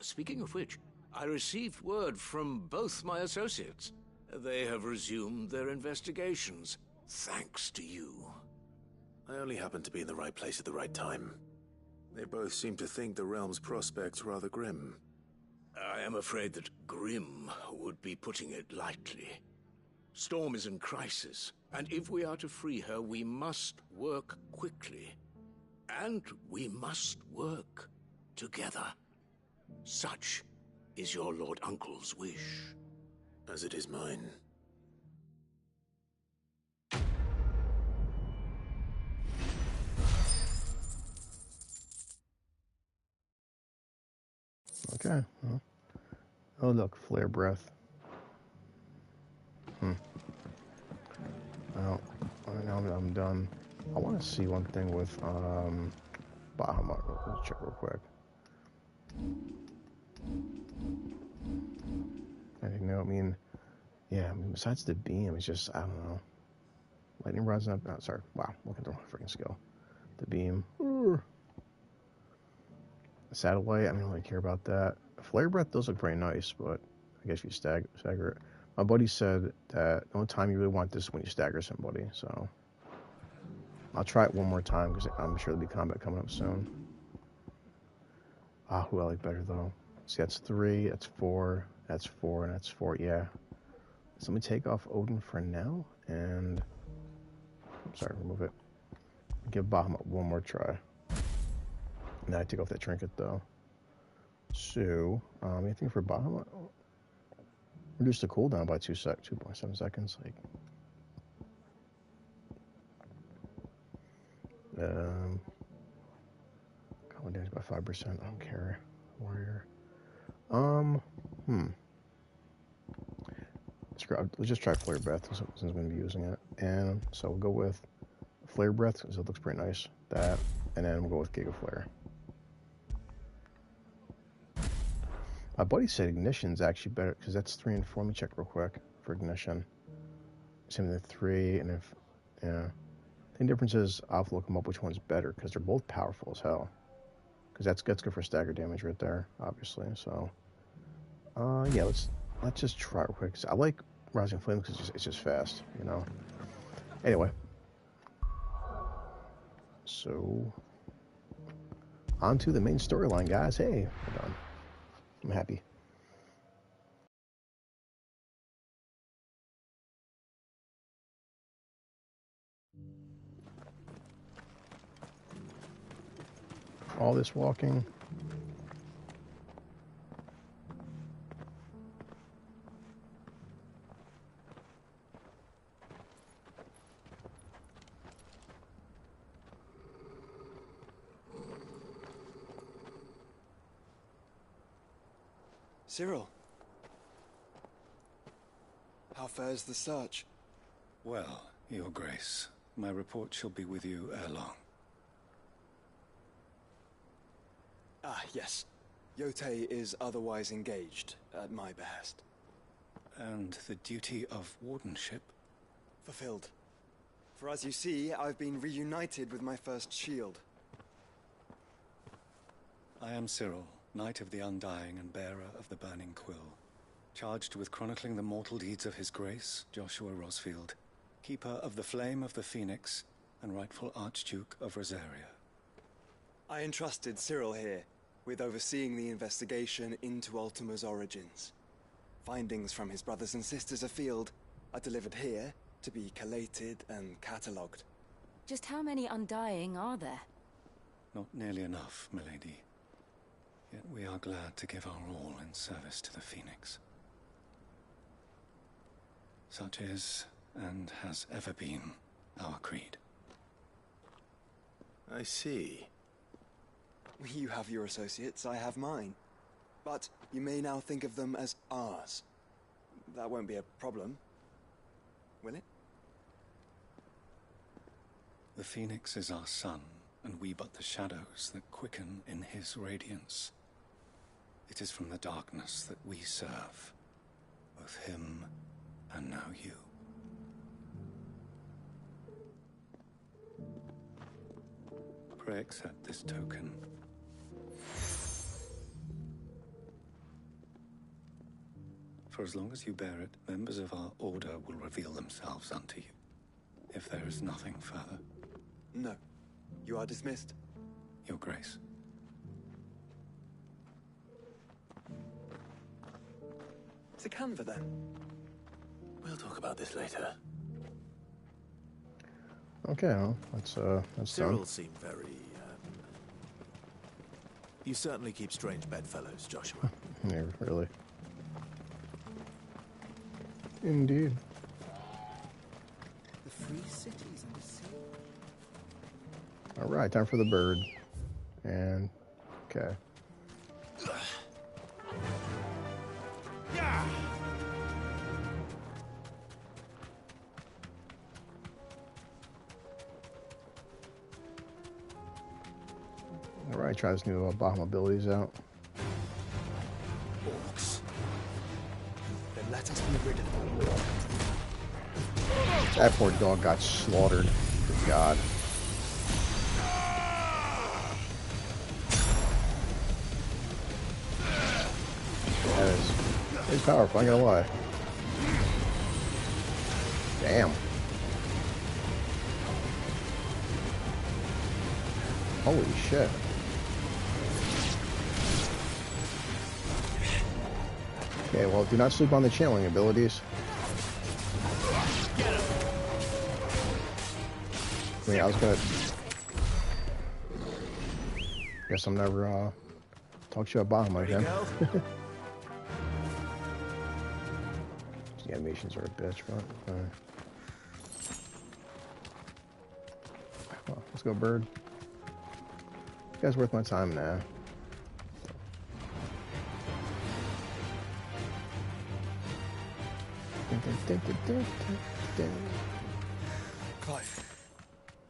Speaking of which, I received word from both my associates. They have resumed their investigations, thanks to you. I only happened to be in the right place at the right time. They both seem to think the realm's prospects rather grim. I am afraid that grim would be putting it lightly. Storm is in crisis, and if we are to free her, we must work quickly. And we must work together. Such is your Lord Uncle's wish. As it is mine. Okay. Well, oh, look, flare breath. Well, now I'm done. I want to see one thing with Bahamut. Let's check real quick. Besides the beam, it's just, I don't know. Lightning rod's not, sorry. Wow, look at the wrong freaking skill. The beam. Satellite, I don't really care about that. Flare Breath does look pretty nice, but I guess you stagger it. My buddy said that the only time you really want this is when you stagger somebody, so I'll try it one more time because I'm sure there'll be combat coming up soon. Who I like better though? See, that's 3, that's 4, that's 4, and that's 4. Yeah. So let me take off Odin for now, and I'm sorry, remove it. Give Bahamut one more try. Now I take off that trinket though. So, anything for Bahamut? Reduce the cooldown by 2.7 seconds. Like, combat damage by 5%. I don't care. Warrior. Let's just try Flare Breath since I'm going to be using it. And so we'll go with Flare Breath because it looks pretty nice. That, and then we'll go with Giga Flare. My buddy said Ignition's actually better because that's 3 and 4. Let me check real quick for Ignition. Same with 3 and if, yeah. The difference is I'll have to look them up which one's better because they're both powerful as hell. Because that's good for stagger damage right there, obviously. So, yeah, let's just try real quick. I like Rising Flame because it's just fast, you know. Anyway, so on to the main storyline, guys. Hey, we're done. I'm happy. All this walking. Cyril, how fares the search? Well, Your Grace, my report shall be with you ere long. Ah, yes. Yotei is otherwise engaged, at my behest. And the duty of wardenship? Fulfilled. For as you see, I've been reunited with my first shield. I am Cyril, Knight of the Undying and bearer of the Burning Quill, charged with chronicling the mortal deeds of His Grace, Joshua Rosfield, keeper of the Flame of the Phoenix and rightful Archduke of Rosaria. I entrusted Cyril here with overseeing the investigation into Ultima's origins. Findings from his brothers and sisters afield are delivered here to be collated and catalogued. Just how many Undying are there? Not nearly enough, milady. Yet we are glad to give our all in service to the Phoenix. Such is, and has ever been, our creed. I see. You have your associates, I have mine. But you may now think of them as ours. That won't be a problem, will it? The Phoenix is our sun, and we but the shadows that quicken in his radiance. It is from the darkness that we serve, both him and now you. Pray accept this token. For as long as you bear it, members of our order will reveal themselves unto you, if there is nothing further. No. You are dismissed. Your Grace. To Canva, then. We'll talk about this later. Okay, well, that's Cyril done. seemed very, You certainly keep strange bedfellows, Joshua. Yeah, really. Indeed. The free cities and the sea. All right, time for the bird. And, okay. All right, try this new Bahamut abilities out. Orcs. Then let us be rid of them. That poor dog got slaughtered. Good God. He's powerful, I ain't gonna lie. Damn. Holy shit. Okay, well, do not sleep on the channeling abilities. I mean, I was gonna... Guess I'm never, talk shit about him again. The animations are a bitch, but... Well, let's go, bird. You guys worth my time now. Clive.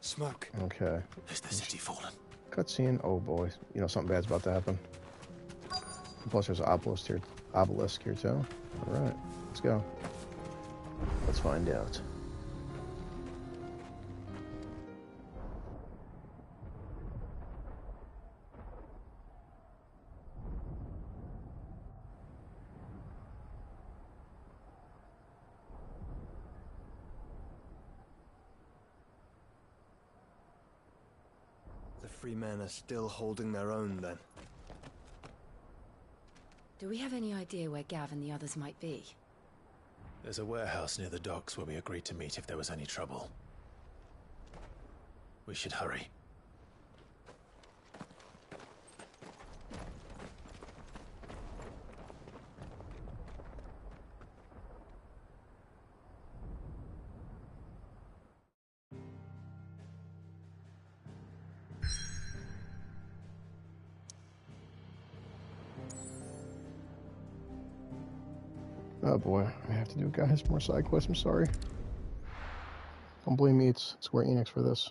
Smoke. Okay. Is the city fallen? Cutscene. Oh boy. You know something bad's about to happen. Plus there's an obelisk here too. Alright. Let's go. Let's find out. The free men are still holding their own, then. Do we have any idea where Gav and the others might be? There's a warehouse near the docks where we agreed to meet if there was any trouble. We should hurry. Oh boy, I have to do guys more side quests, I'm sorry. Don't blame me, it's Square Enix for this.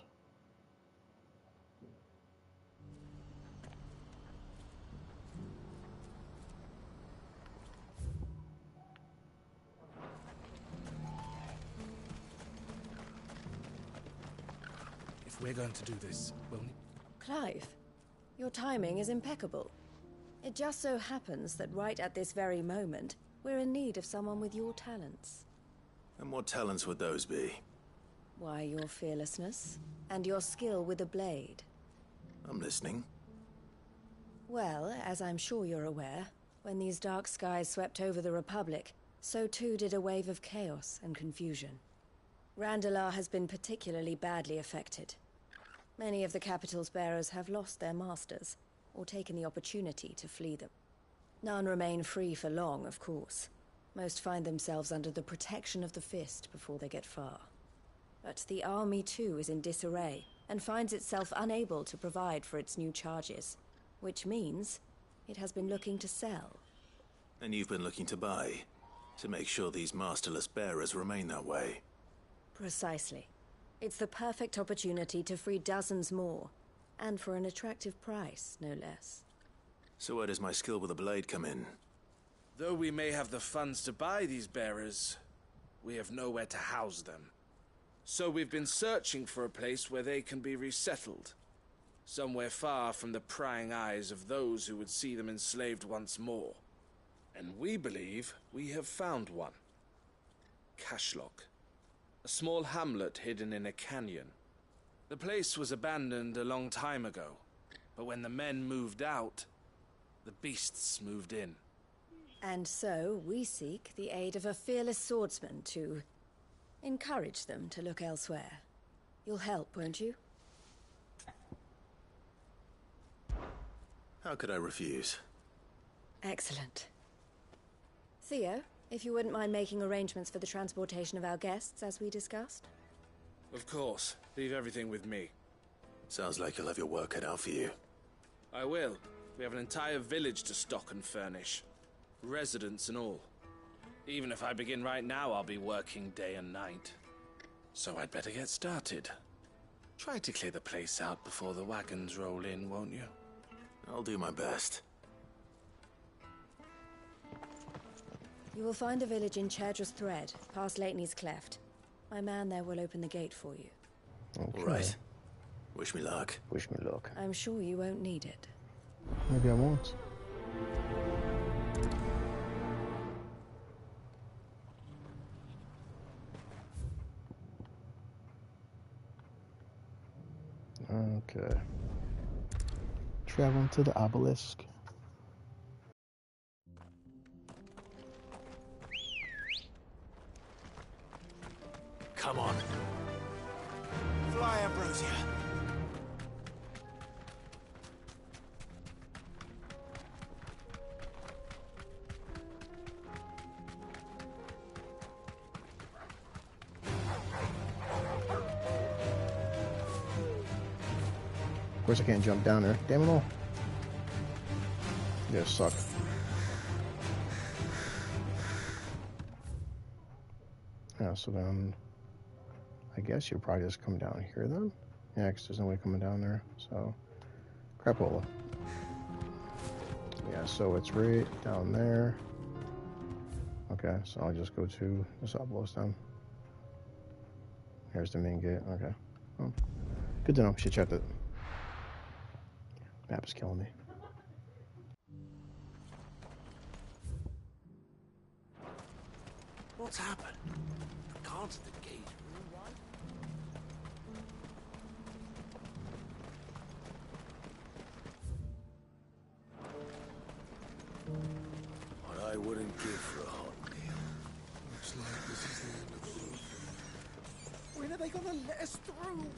If we're going to do this, we'll... Clive, your timing is impeccable. It just so happens that right at this very moment, we're in need of someone with your talents. And what talents would those be? Why, your fearlessness and your skill with a blade. I'm listening. Well, as I'm sure you're aware, when these dark skies swept over the Republic, so too did a wave of chaos and confusion. Randalar has been particularly badly affected. Many of the capital's bearers have lost their masters, or taken the opportunity to flee them. None remain free for long, of course. Most find themselves under the protection of the Fist before they get far. But the army too is in disarray, and finds itself unable to provide for its new charges. Which means it has been looking to sell. And you've been looking to buy, to make sure these masterless bearers remain that way. Precisely. It's the perfect opportunity to free dozens more, and for an attractive price, no less. So where does my skill with a blade come in? Though we may have the funds to buy these bearers, we have nowhere to house them. So we've been searching for a place where they can be resettled. Somewhere far from the prying eyes of those who would see them enslaved once more. And we believe we have found one. Cashlock. A small hamlet hidden in a canyon. The place was abandoned a long time ago, but when the men moved out, the beasts moved in. And so, we seek the aid of a fearless swordsman to encourage them to look elsewhere. You'll help, won't you? How could I refuse? Excellent. Theo, if you wouldn't mind making arrangements for the transportation of our guests, as we discussed? Of course. Leave everything with me. Sounds like you'll have your work cut out for you. I will. We have an entire village to stock and furnish. Residents and all. Even if I begin right now, I'll be working day and night. So I'd better get started. Try to clear the place out before the wagons roll in, won't you? I'll do my best. You will find a village in Chaedra's Thread, past Leitney's Cleft. My man there will open the gate for you. Okay. All right. Wish me luck. Wish me luck. I'm sure you won't need it. Maybe I won't. Okay. Traveling to the obelisk. Come on. Fly, Ambrosia. Of course I can't jump down there. Damn it all. You guys suck. Yeah, so then I guess you'll probably just come down here then. Yeah, because there's no way coming down there. So, crapola. Yeah, so it's right down there. Okay, so I'll just go to this obelisk then. Here's the main gate. Okay. Well, good to know. Should check it. Map is killing me. What's happened? The guards at the gate were all right. What I wouldn't give for a hot meal. Looks like this is the end of the road. When are they gonna let us through?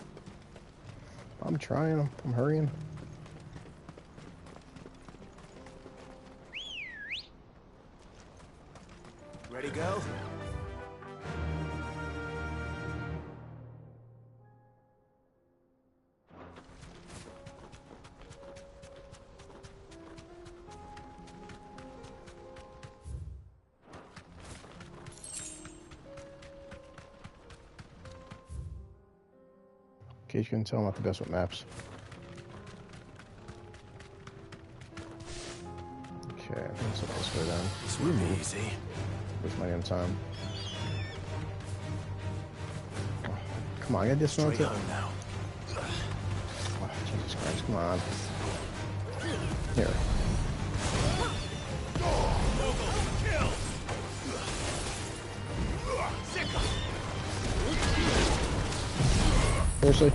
I'm trying. I'm hurrying. Ready, go? In case you can tell, I'm not the best with maps. Okay, I think it's this way then. This will be easy. Waste my damn time. Oh, come on, I gotta dismount it. Straight home now. Oh, Jesus Christ, come on. Here. Seriously?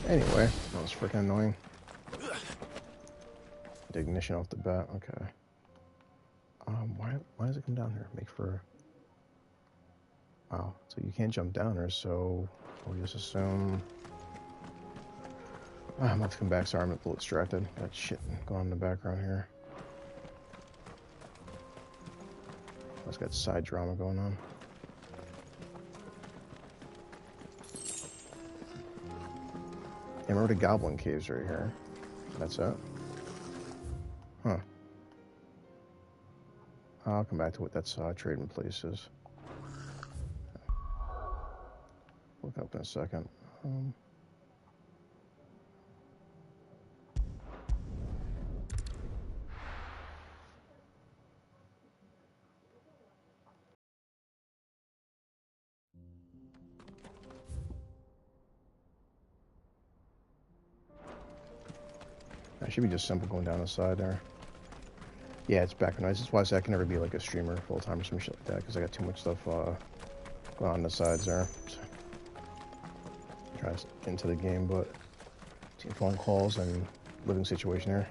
Anyway, that was freaking annoying. The ignition off the bat. Okay. Why does it come down here? Make for. Wow. So you can't jump down there. So we'll just assume. I'm about to come back. Sorry, I'm a little distracted. Got shit going on in the background here. Let's got side drama going on. Remember the Goblin Caves right here. That's it. Huh. I'll come back to what that trading place is. Look up in a second. That should be just simple going down the side there. Yeah, it's back nice. That's why I say I can never be like a streamer full time or some shit like that because I got too much stuff going on the sides there. So, try to get into the game, but taking phone calls and living situation here.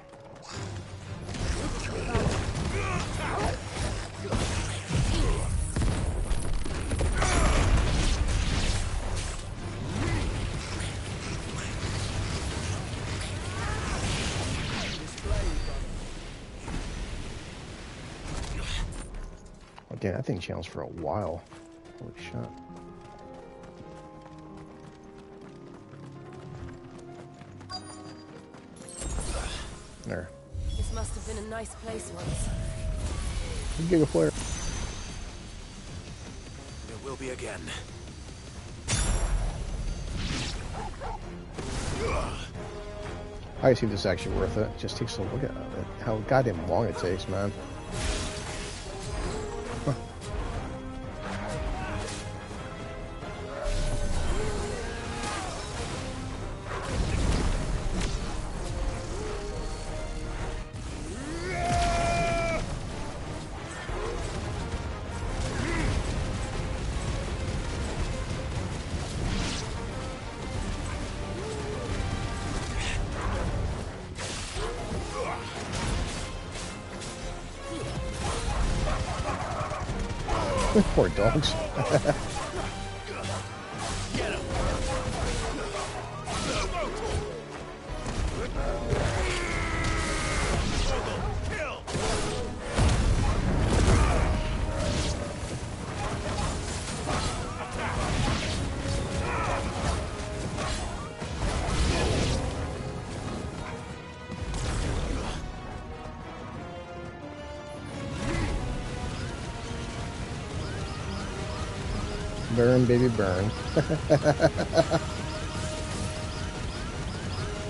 Again, that thing challenged for a while. Holy shit. There. This must have been a nice place once. Giga flare. There will be again. I see if this is actually worth it. It just takes a look at how goddamn long it takes, man. Poor dogs. Burn, baby, burn.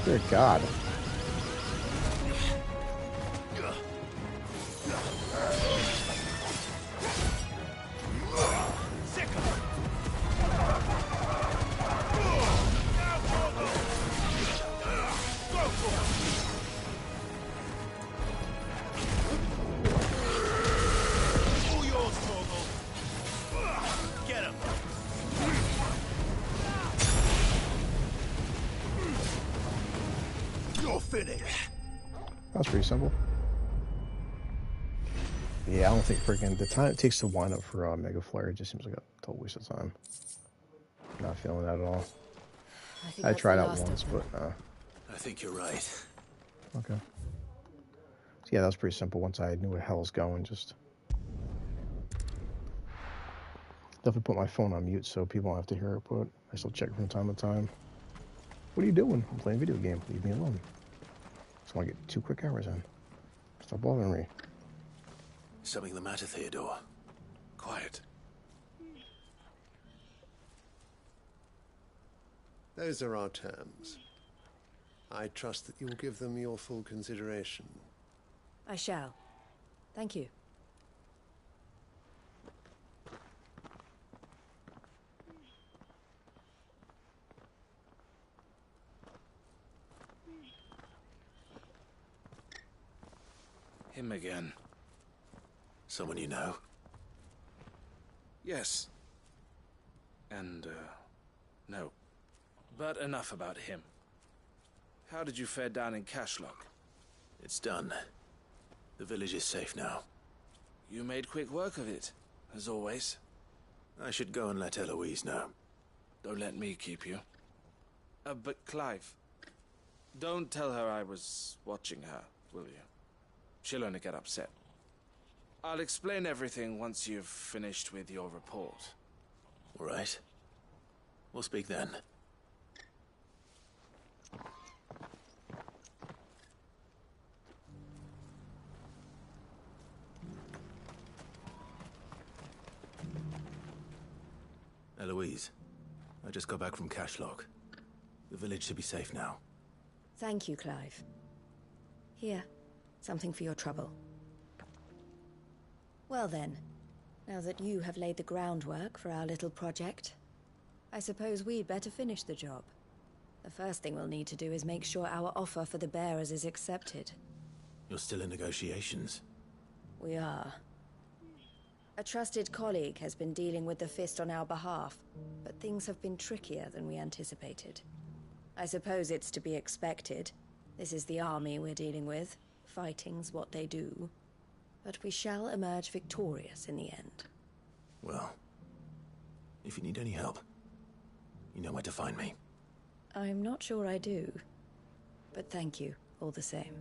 Dear God. That's pretty simple. Yeah, I don't think freaking the time it takes to wind up for Mega Flare, it just seems like a total waste of time. Not feeling that at all. I tried out once, but I think you're right. Okay. So yeah, that was pretty simple. Once I knew where the hell was going, just definitely put my phone on mute so people don't have to hear it. But I still check it from time to time. What are you doing? I'm playing a video game. Leave me alone. Just want to get 2 quick hours in. Stop bothering me. Something the matter, Theodore? Quiet. Those are our terms. I trust that you'll give them your full consideration. I shall. Thank you. Him again. Someone you know? Yes. And, no. But enough about him. How did you fare down in Cashlock? It's done. The village is safe now. You made quick work of it, as always. I should go and let Eloise know. Don't let me keep you. But Clive, don't tell her I was watching her, will you? She'll only get upset. I'll explain everything once you've finished with your report. All right. We'll speak then. Eloise, I just got back from Cashlock. The village should be safe now. Thank you, Clive. Here, something for your trouble. Well then, now that you have laid the groundwork for our little project, I suppose we'd better finish the job. The first thing we'll need to do is make sure our offer for the bearers is accepted. You're still in negotiations? We are. A trusted colleague has been dealing with the Fist on our behalf, but things have been trickier than we anticipated. I suppose it's to be expected. This is the army we're dealing with. Fighting's what they do. But we shall emerge victorious in the end. Well, if you need any help, you know where to find me. I'm not sure I do, but thank you all the same.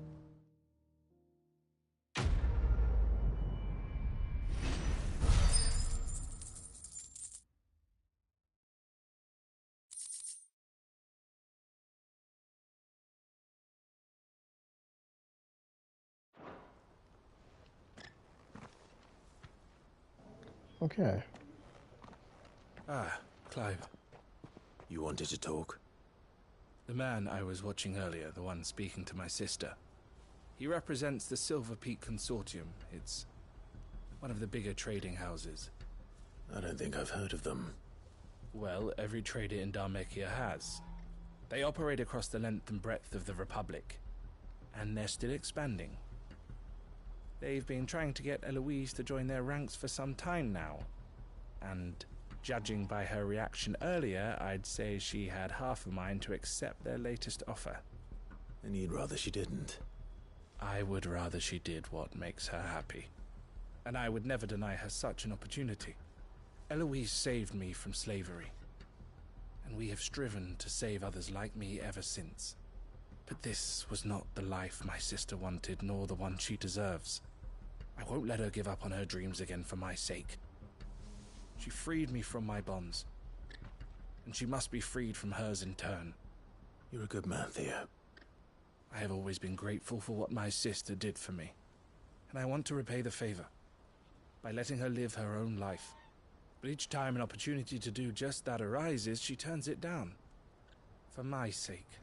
Okay. Ah, Clive. You wanted to talk? The man I was watching earlier, the one speaking to my sister. He represents the Silver Peak Consortium. It's one of the bigger trading houses. I don't think I've heard of them. Well, every trader in Dharmekia has. They operate across the length and breadth of the Republic. And they're still expanding. They've been trying to get Eloise to join their ranks for some time now. And judging by her reaction earlier, I'd say she had half a mind to accept their latest offer. And you'd rather she didn't? I would rather she did what makes her happy. And I would never deny her such an opportunity. Eloise saved me from slavery. And we have striven to save others like me ever since. But this was not the life my sister wanted, nor the one she deserves. I won't let her give up on her dreams again for my sake. She freed me from my bonds, and she must be freed from hers in turn. You're a good man, Theo. I have always been grateful for what my sister did for me, and I want to repay the favor by letting her live her own life. But each time an opportunity to do just that arises, she turns it down. For my sake.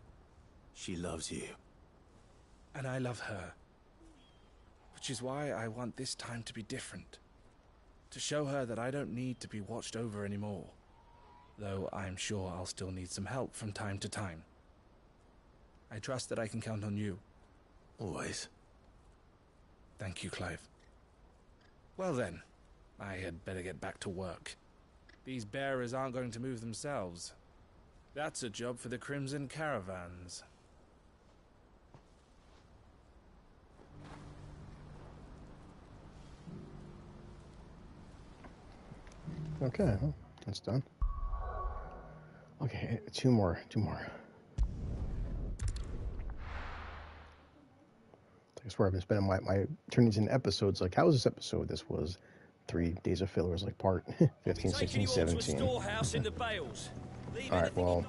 She loves you. And I love her. Which is why I want this time to be different. To show her that I don't need to be watched over anymore. Though I'm sure I'll still need some help from time to time. I trust that I can count on you. Always. Thank you, Clive. Well then, I had better get back to work. These bearers aren't going to move themselves. That's a job for the Crimson Caravans. Okay, well, that's done. Okay, two more. I swear I've been spending my turning these into episodes. Like, how was this episode? This was 3 days of fillers, like part 15, 16, 17. Alright, well,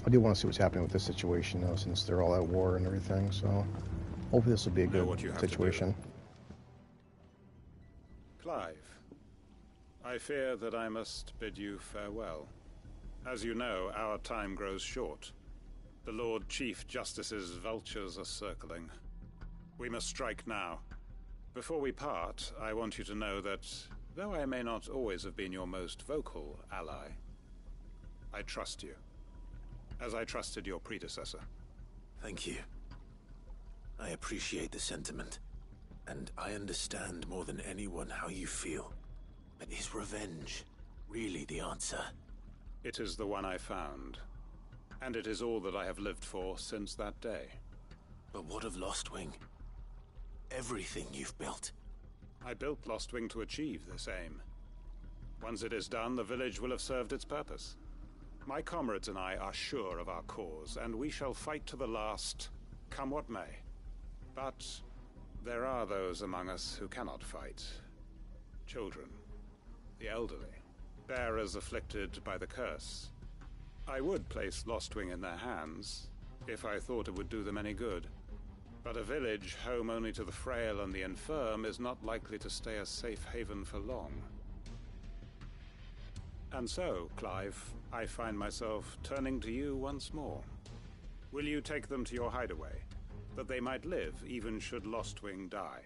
I do want to see what's happening with this situation, though, since they're all at war and everything, so hopefully this will be a good situation. Clive, I fear that I must bid you farewell. As you know, our time grows short. The Lord Chief Justice's vultures are circling. We must strike now. Before we part, I want you to know that, though I may not always have been your most vocal ally, I trust you, as I trusted your predecessor. Thank you. I appreciate the sentiment, and I understand more than anyone how you feel. But is revenge really the answer? It is the one I found, and it is all that I have lived for since that day. But what of Lostwing? Everything you've built. I built Lostwing to achieve this aim. Once it is done, the village will have served its purpose. My comrades and I are sure of our cause, and we shall fight to the last, come what may. But there are those among us who cannot fight. Children, the elderly, bearers afflicted by the curse. I would place Lostwing in their hands, if I thought it would do them any good. But a village home only to the frail and the infirm is not likely to stay a safe haven for long. And so, Clive, I find myself turning to you once more. Will you take them to your hideaway, that they might live even should Lostwing die?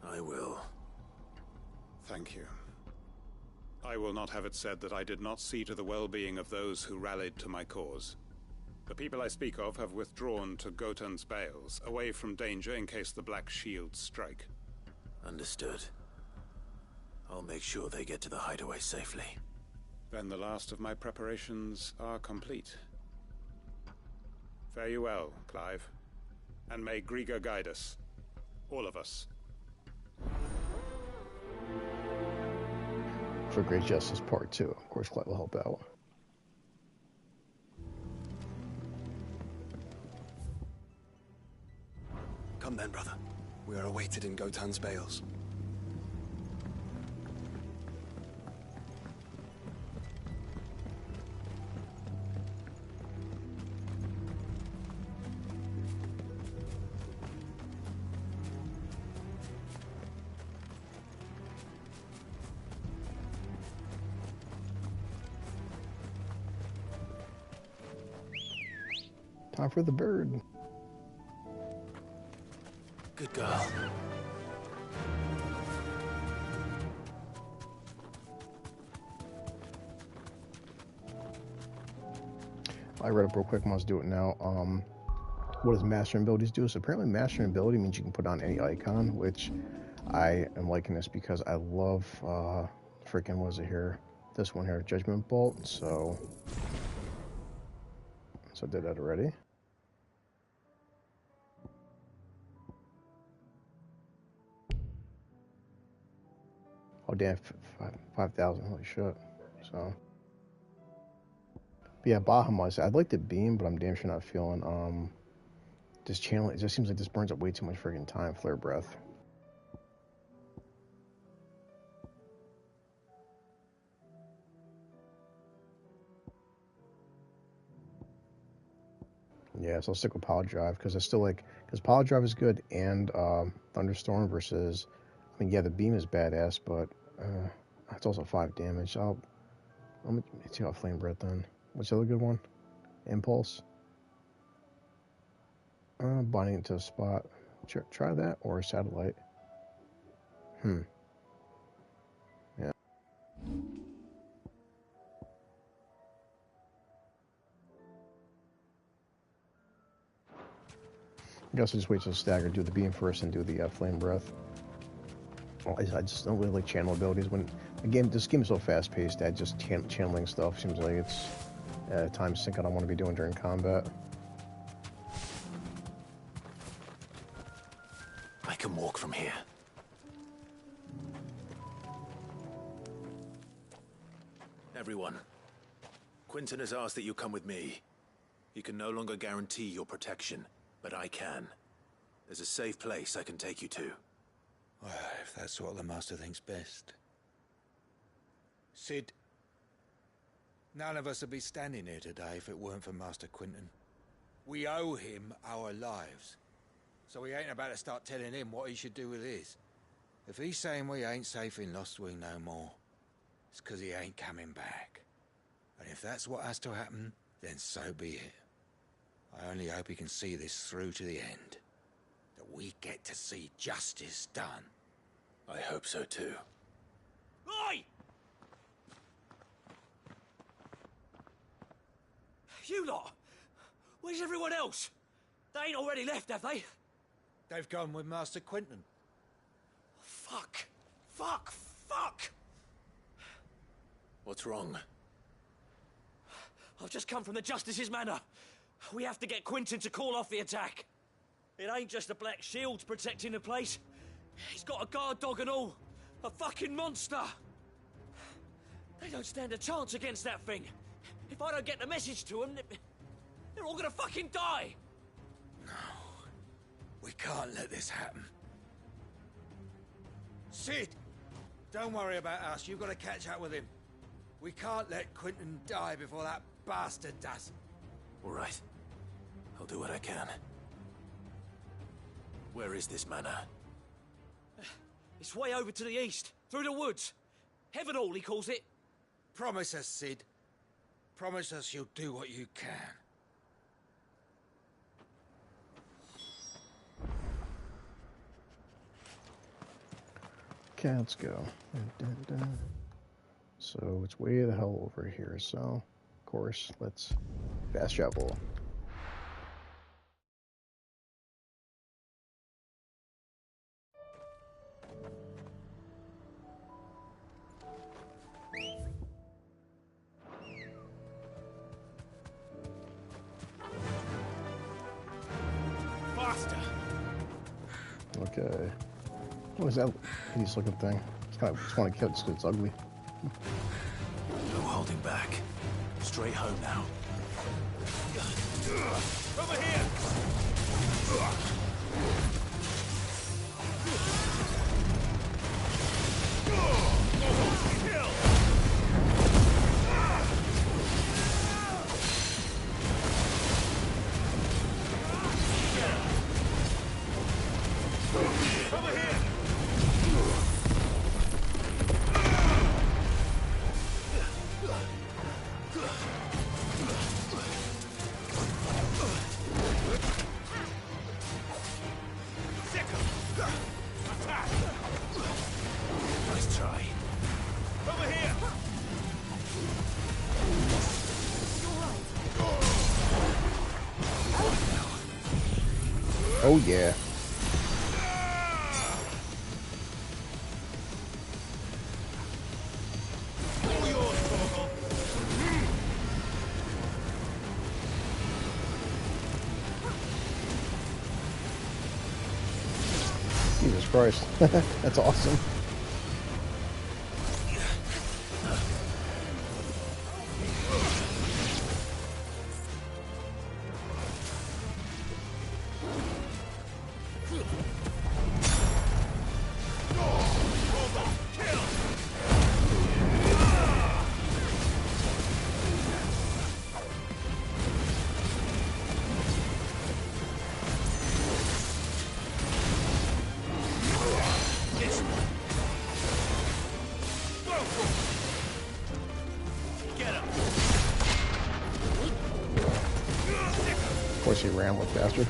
I will. Thank you. I will not have it said that I did not see to the well-being of those who rallied to my cause. The people I speak of have withdrawn to Gotan's Bales, away from danger in case the Black Shields strike. Understood. I'll make sure they get to the hideaway safely. Then the last of my preparations are complete. Fare you well, Clive. And may Griga guide us. All of us. For Great Justice Part 2. Of course, Clive will help out. Come then, brother. We are awaited in Gotan's Bales. Time for the bird. Good girl. I read up real quick. I must do it now. What does mastering abilities do? So apparently mastering ability means you can put on any icon, which I am liking this because I love freaking, what is it here? This one here, Judgment Bolt. So I did that already. Oh damn, 5,000, holy shit. So, but yeah, Bahamut, I'd like the beam, but I'm damn sure not feeling, this channel, it just seems like this burns up way too much freaking time, Flare Breath. Yeah, so I'll stick with Power Drive, because I still like, because Power Drive is good, and Thunderstorm versus, I mean, yeah, the beam is badass, but it's also 5 damage. Let me see how Flame Breath then. What's the other good one? Impulse. Binding it to a spot. Try that, or Satellite. Yeah. I guess I'll just wait till stagger, do the beam first, and do the Flame Breath. Well, I just don't really like channel abilities. When this game is so fast paced that just channeling stuff seems like it's time sink I don't want to be doing during combat. I can walk from here. Everyone, Quinton has asked that you come with me. He can no longer guarantee your protection, but I can. There's a safe place I can take you to. Well, if that's what the Master thinks best. Cid, none of us would be standing here today if it weren't for Master Quinton. We owe him our lives. So we ain't about to start telling him what he should do with his. If he's saying we ain't safe in Lostwing no more, it's 'cause he ain't coming back. And if that's what has to happen, then so be it. I only hope he can see this through to the end. That we get to see justice done. I hope so too. Oi! You lot! Where's everyone else? They ain't already left, have they? They've gone with Master Quinton. Fuck! Fuck! Fuck! What's wrong? I've just come from the Justice's manor. We have to get Quinton to call off the attack. It ain't just the Black Shields protecting the place. He's got a guard dog and all. A fucking monster. They don't stand a chance against that thing. If I don't get the message to them, they're all gonna fucking die. No. We can't let this happen. Cid! Don't worry about us. You've got to catch up with him. We can't let Quinton die before that bastard does. All right. I'll do what I can. Where is this manor? It's way over to the east, through the woods. Heavenhall, he calls it. Promise us, Cid. Promise us you'll do what you can. Okay, let's go. So it's way the hell over here. So, of course, let's fast travel. Faster. Okay. What is that hideous looking thing? It's kind of just want to kill it because it's ugly. No holding back. Straight home now. Over here! Kill! Over here! Nice try. Over here! Oh yeah. Jesus Christ. That's awesome. Of course he ran like bastard.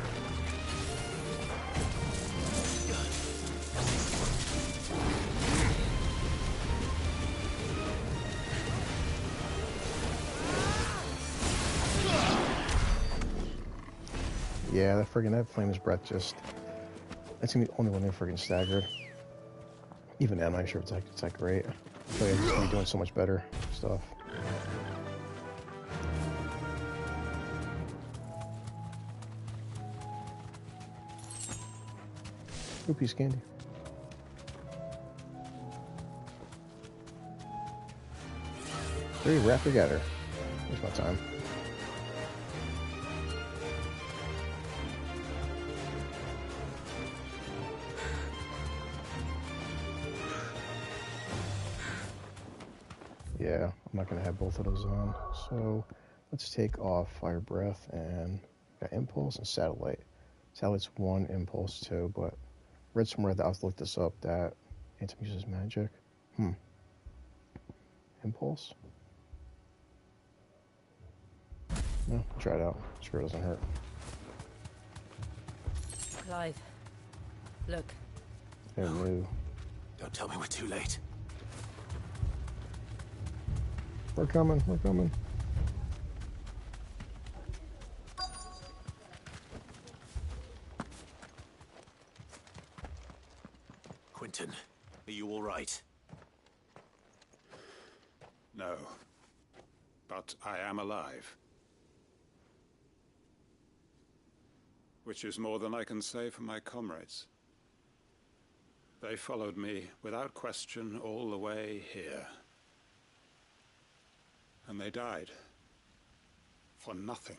Yeah, that flame's breath just, that's gonna be the only one they're friggin' staggered. Even then, I'm not sure it's that great. I feel like I just be doing so much better stuff. Ooh, piece of candy. Three raptor gather. Here's my time. Yeah, I'm not gonna have both of those on. So let's take off fire breath and got impulse and satellite. Satellite's 1, impulse 2, but read somewhere that I've looked this up that Anthem uses magic. Impulse? No, try it out. Sure it doesn't hurt. Clive, look. No. Don't tell me we're too late. We're coming, we're coming. Quentin, are you all right? No. But I am alive. Which is more than I can say for my comrades. They followed me without question all the way here. And they died. For nothing.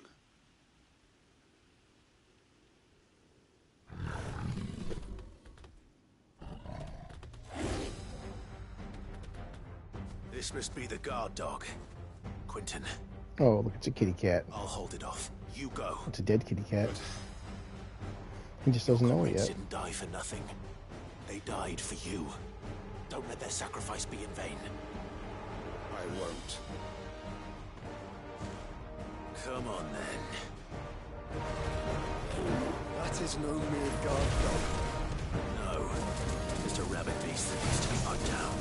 This must be the guard dog. Quentin. Oh, look, it's a kitty cat. I'll hold it off. You go. It's a dead kitty cat. He just doesn't know it yet. Didn't die for nothing. They died for you. Don't let their sacrifice be in vain. I won't. Come on, then. That is no mere guard dog. No. Just a rabid beast that needs to be put down.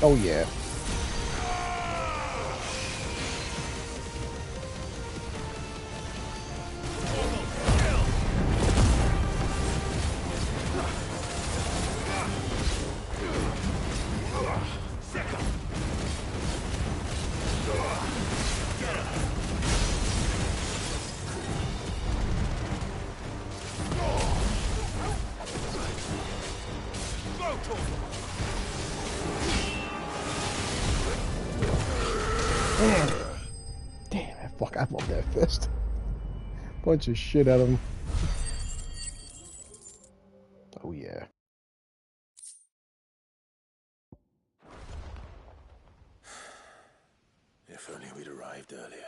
Oh yeah. Damn, fuck, I love that fist. Bunch of shit out of him. Oh yeah. If only we'd arrived earlier.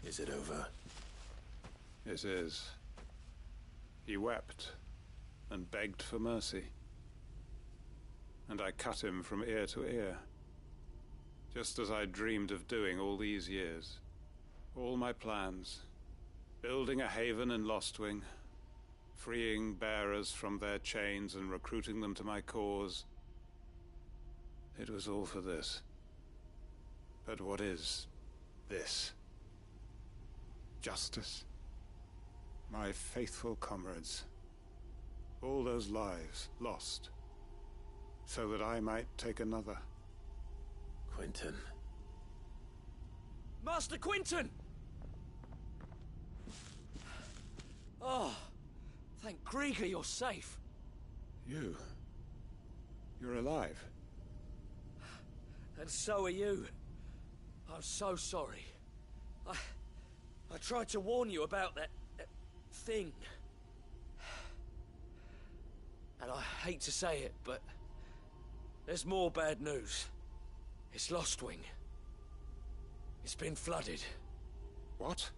Is it over? It is. He wept and begged for mercy. And I cut him from ear to ear. Just as I dreamed of doing all these years. All my plans. Building a haven in Lostwing. Freeing bearers from their chains and recruiting them to my cause. It was all for this. But what is this? Justice? My faithful comrades. All those lives lost. So that I might take another. Quentin. Master Quentin! Oh, thank Krieger you're safe. You're alive. And so are you. I'm so sorry. I tried to warn you about that thing. And I hate to say it, but there's more bad news. It's Lostwing. It's been flooded. What?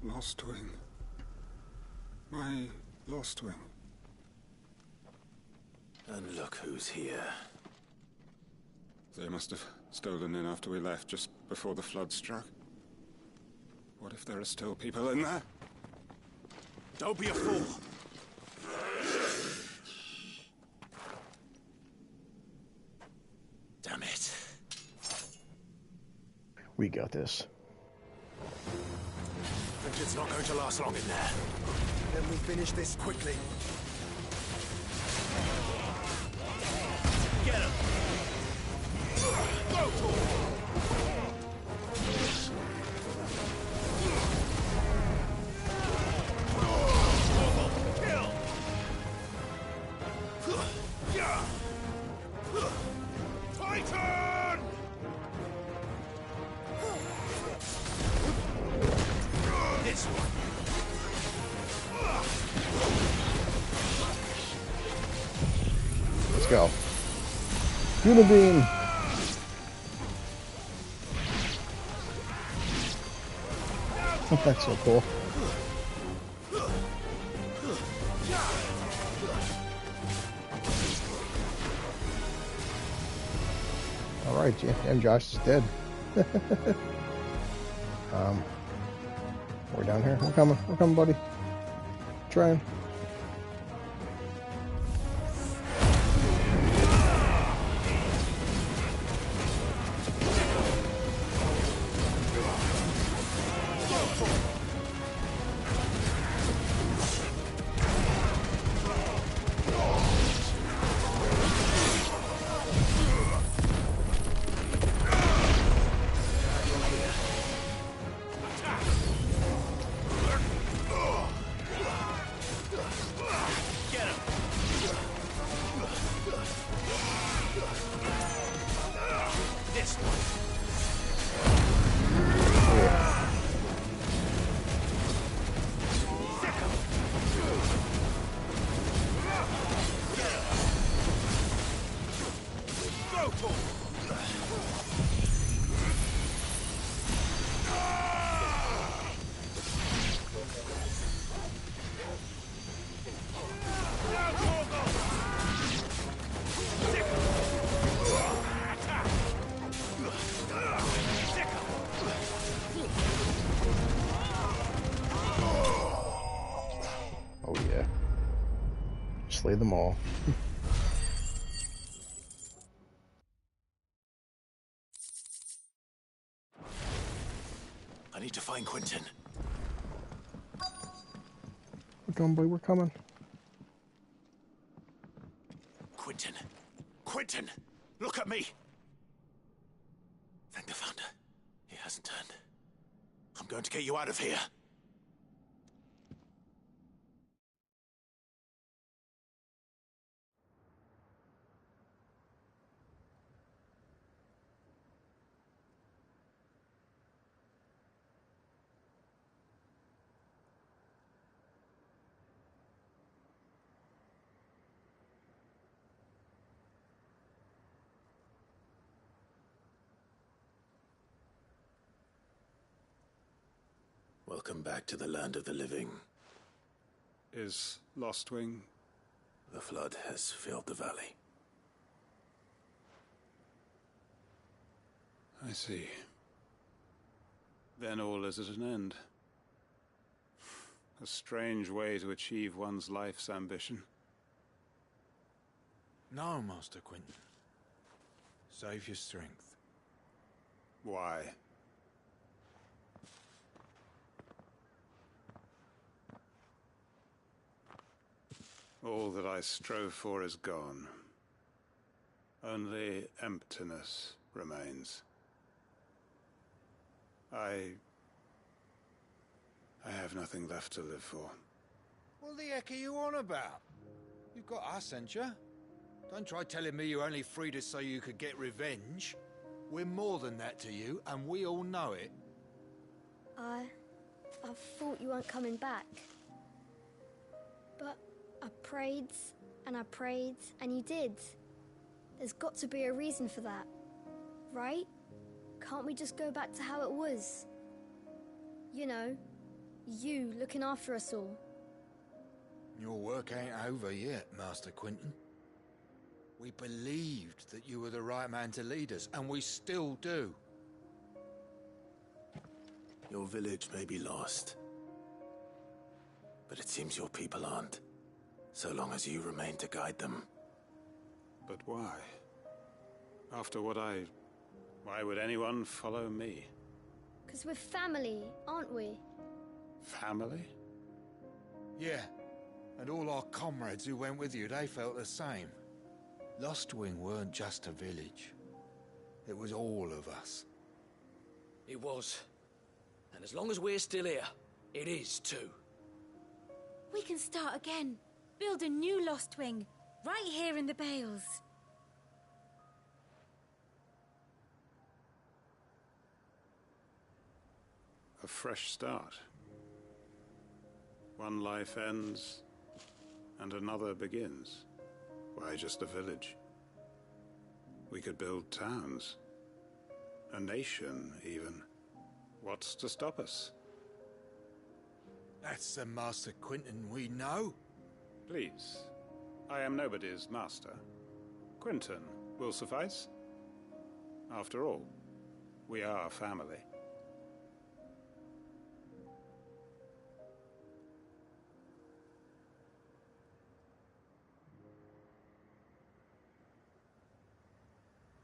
Lostwing. My Lostwing. And look who's here. They must have stolen in after we left, just before the flood struck. What if there are still people in there? Don't be a fool. Damn it. We got this. It's not going to last long in there. Then we finish this quickly. Get him! Titan! This one. Let's go. Unibeam. Oh, that's so cool. All right, damn, Josh is dead. We're down here. We're coming, buddy. Trying. Slay them all. I need to find Quentin. We're coming, boy. We're coming. Quentin. Quentin! Look at me! Thank the Founder. He hasn't turned. I'm going to get you out of here. Welcome back to the land of the living. Is Lostwing? The flood has filled the valley. I see. Then all is at an end. A strange way to achieve one's life's ambition. No, Master Quentin. Save your strength. Why? All that I strove for is gone. Only emptiness remains. I have nothing left to live for. What the heck are you on about? You've got us, ain't you? Don't try telling me you're only free to so you could get revenge. We're more than that to you, and we all know it. I thought you weren't coming back. But I prayed, and you did. There's got to be a reason for that, right? Can't we just go back to how it was? You know, you looking after us all. Your work ain't over yet, Master Quentin. We believed that you were the right man to lead us, and we still do. Your village may be lost, but it seems your people aren't, so long as you remain to guide them. But why? After what why would anyone follow me? 'Cause we're family, aren't we? Family? Yeah, and all our comrades who went with you, they felt the same. Lostwing weren't just a village. It was all of us. It was. And as long as we're still here, it is too. We can start again. Build a new Lostwing, right here in the Bales. A fresh start. One life ends, and another begins. Why just a village? We could build towns. A nation, even. What's to stop us? That's the Master Quentin we know. Please. I am nobody's master. Quentin will suffice. After all, we are family.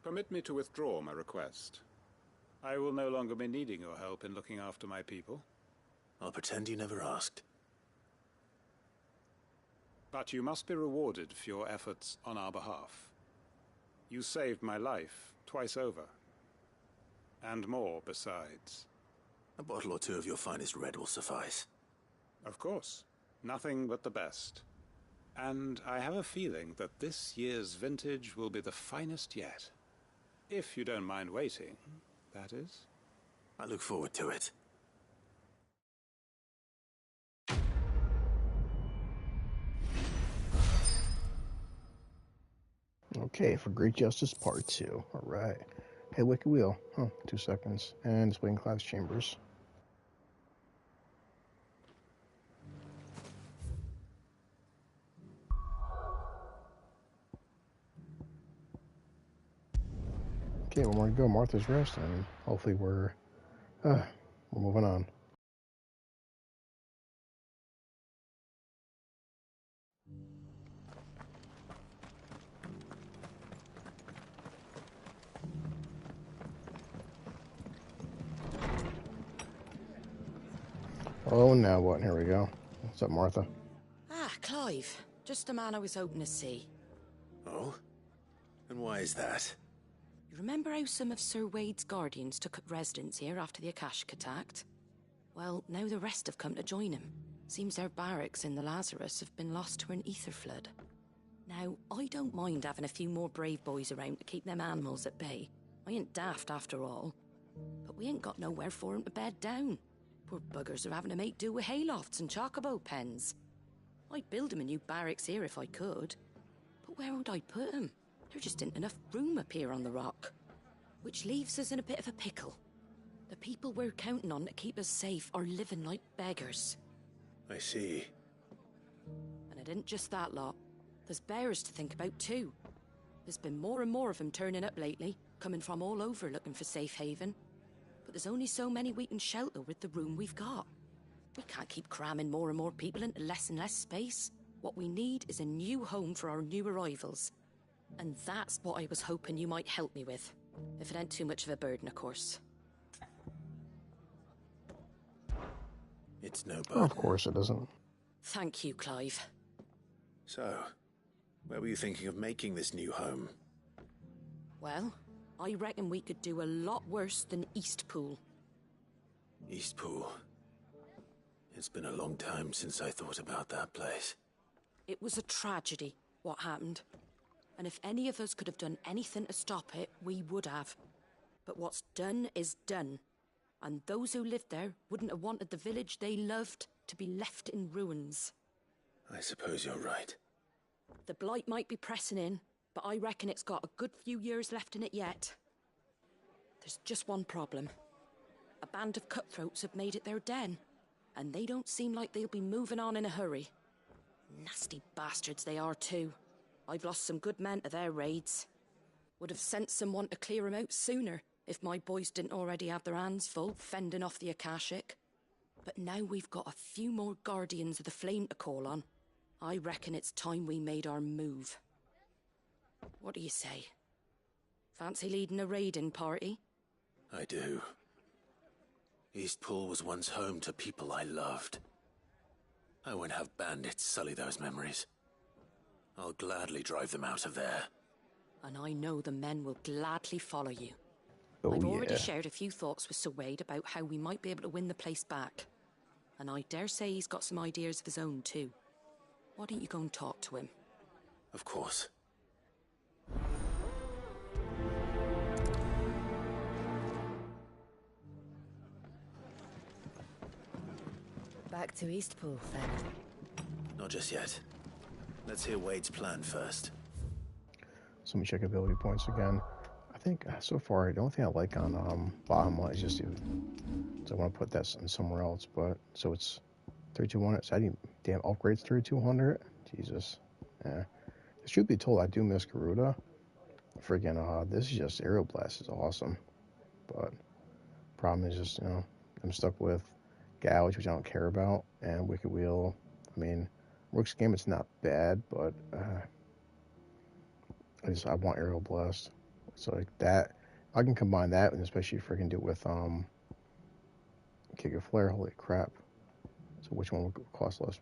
Permit me to withdraw my request. I will no longer be needing your help in looking after my people. I'll pretend you never asked. But you must be rewarded for your efforts on our behalf. You saved my life twice over. And more besides. A bottle or two of your finest red will suffice. Of course. Nothing but the best. And I have a feeling that this year's vintage will be the finest yet. If you don't mind waiting, that is. I look forward to it. Okay, for Great Justice Part 2. Alright. Hey, Wicked Wheel. 2 seconds. And displaying Clive's chambers. Okay, one more to go. Martha's Rest, and hopefully we're moving on. Oh, now what? Here we go. What's up, Martha? Ah, Clive. Just the man I was hoping to see. Oh? And why is that? You remember how some of Sir Wade's guardians took up residence here after the Akashic attacked? Well, now the rest have come to join him. Seems their barracks in the Lazarus have been lost to an ether flood. Now, I don't mind having a few more brave boys around to keep them animals at bay. I ain't daft after all. But we ain't got nowhere for 'em to bed down. Poor buggers are having to make do with haylofts and chocobo pens. I'd build 'em a new barracks here if I could. But where would I put 'em? There just ain't enough room up here on the rock. Which leaves us in a bit of a pickle. The people we're counting on to keep us safe are living like beggars. I see. And it isn't just that lot. There's bears to think about too. There's been more and more of them turning up lately, coming from all over looking for safe haven. But there's only so many we can shelter with the room we've got. We can't keep cramming more and more people into less and less space. What we need is a new home for our new arrivals. And that's what I was hoping you might help me with. If it ain't too much of a burden, of course. It's no burden. Oh, of course it isn't. Thank you, Clive. So, where were you thinking of making this new home? Well, I reckon we could do a lot worse than Eastpool. Eastpool. It's been a long time since I thought about that place. It was a tragedy, what happened. And if any of us could have done anything to stop it, we would have. But what's done is done. And those who lived there wouldn't have wanted the village they loved to be left in ruins. I suppose you're right. The blight might be pressing in, but I reckon it's got a good few years left in it yet. There's just one problem. A band of cutthroats have made it their den, and they don't seem like they'll be moving on in a hurry. Nasty bastards they are too. I've lost some good men to their raids. Would have sent someone to clear 'em out sooner if my boys didn't already have their hands full fending off the Akashic. But now we've got a few more guardians of the flame to call on. I reckon it's time we made our move. What do you say? Fancy leading a raiding party? I do. Eastpool was once home to people I loved. I won't have bandits sully those memories. I'll gladly drive them out of there. And I know the men will gladly follow you. Oh, I've already yeah. shared a few thoughts with Sir Wade about how we might be able to win the place back. And I dare say he's got some ideas of his own too. Why don't you go and talk to him? Of course. Back to Eastpool, then. Not just yet. Let's hear Wade's plan first. So let me check ability points again. I think so far the only thing I like on Bahamut is just so I want to put that in somewhere else. But so it's 3200. So I need damn upgrades 3200. Jesus. Yeah. Truth be told, I do miss Garuda. Friggin' this is just Aerial Blast is awesome. But problem is just I'm stuck with Gouge, which I don't care about, and Wicked Wheel. I mean, Rook's Game, it's not bad, but I want Aerial Blast. So like that, I can combine that, and especially if I can do it with Kick of Flare. Holy crap! So which one would cost less?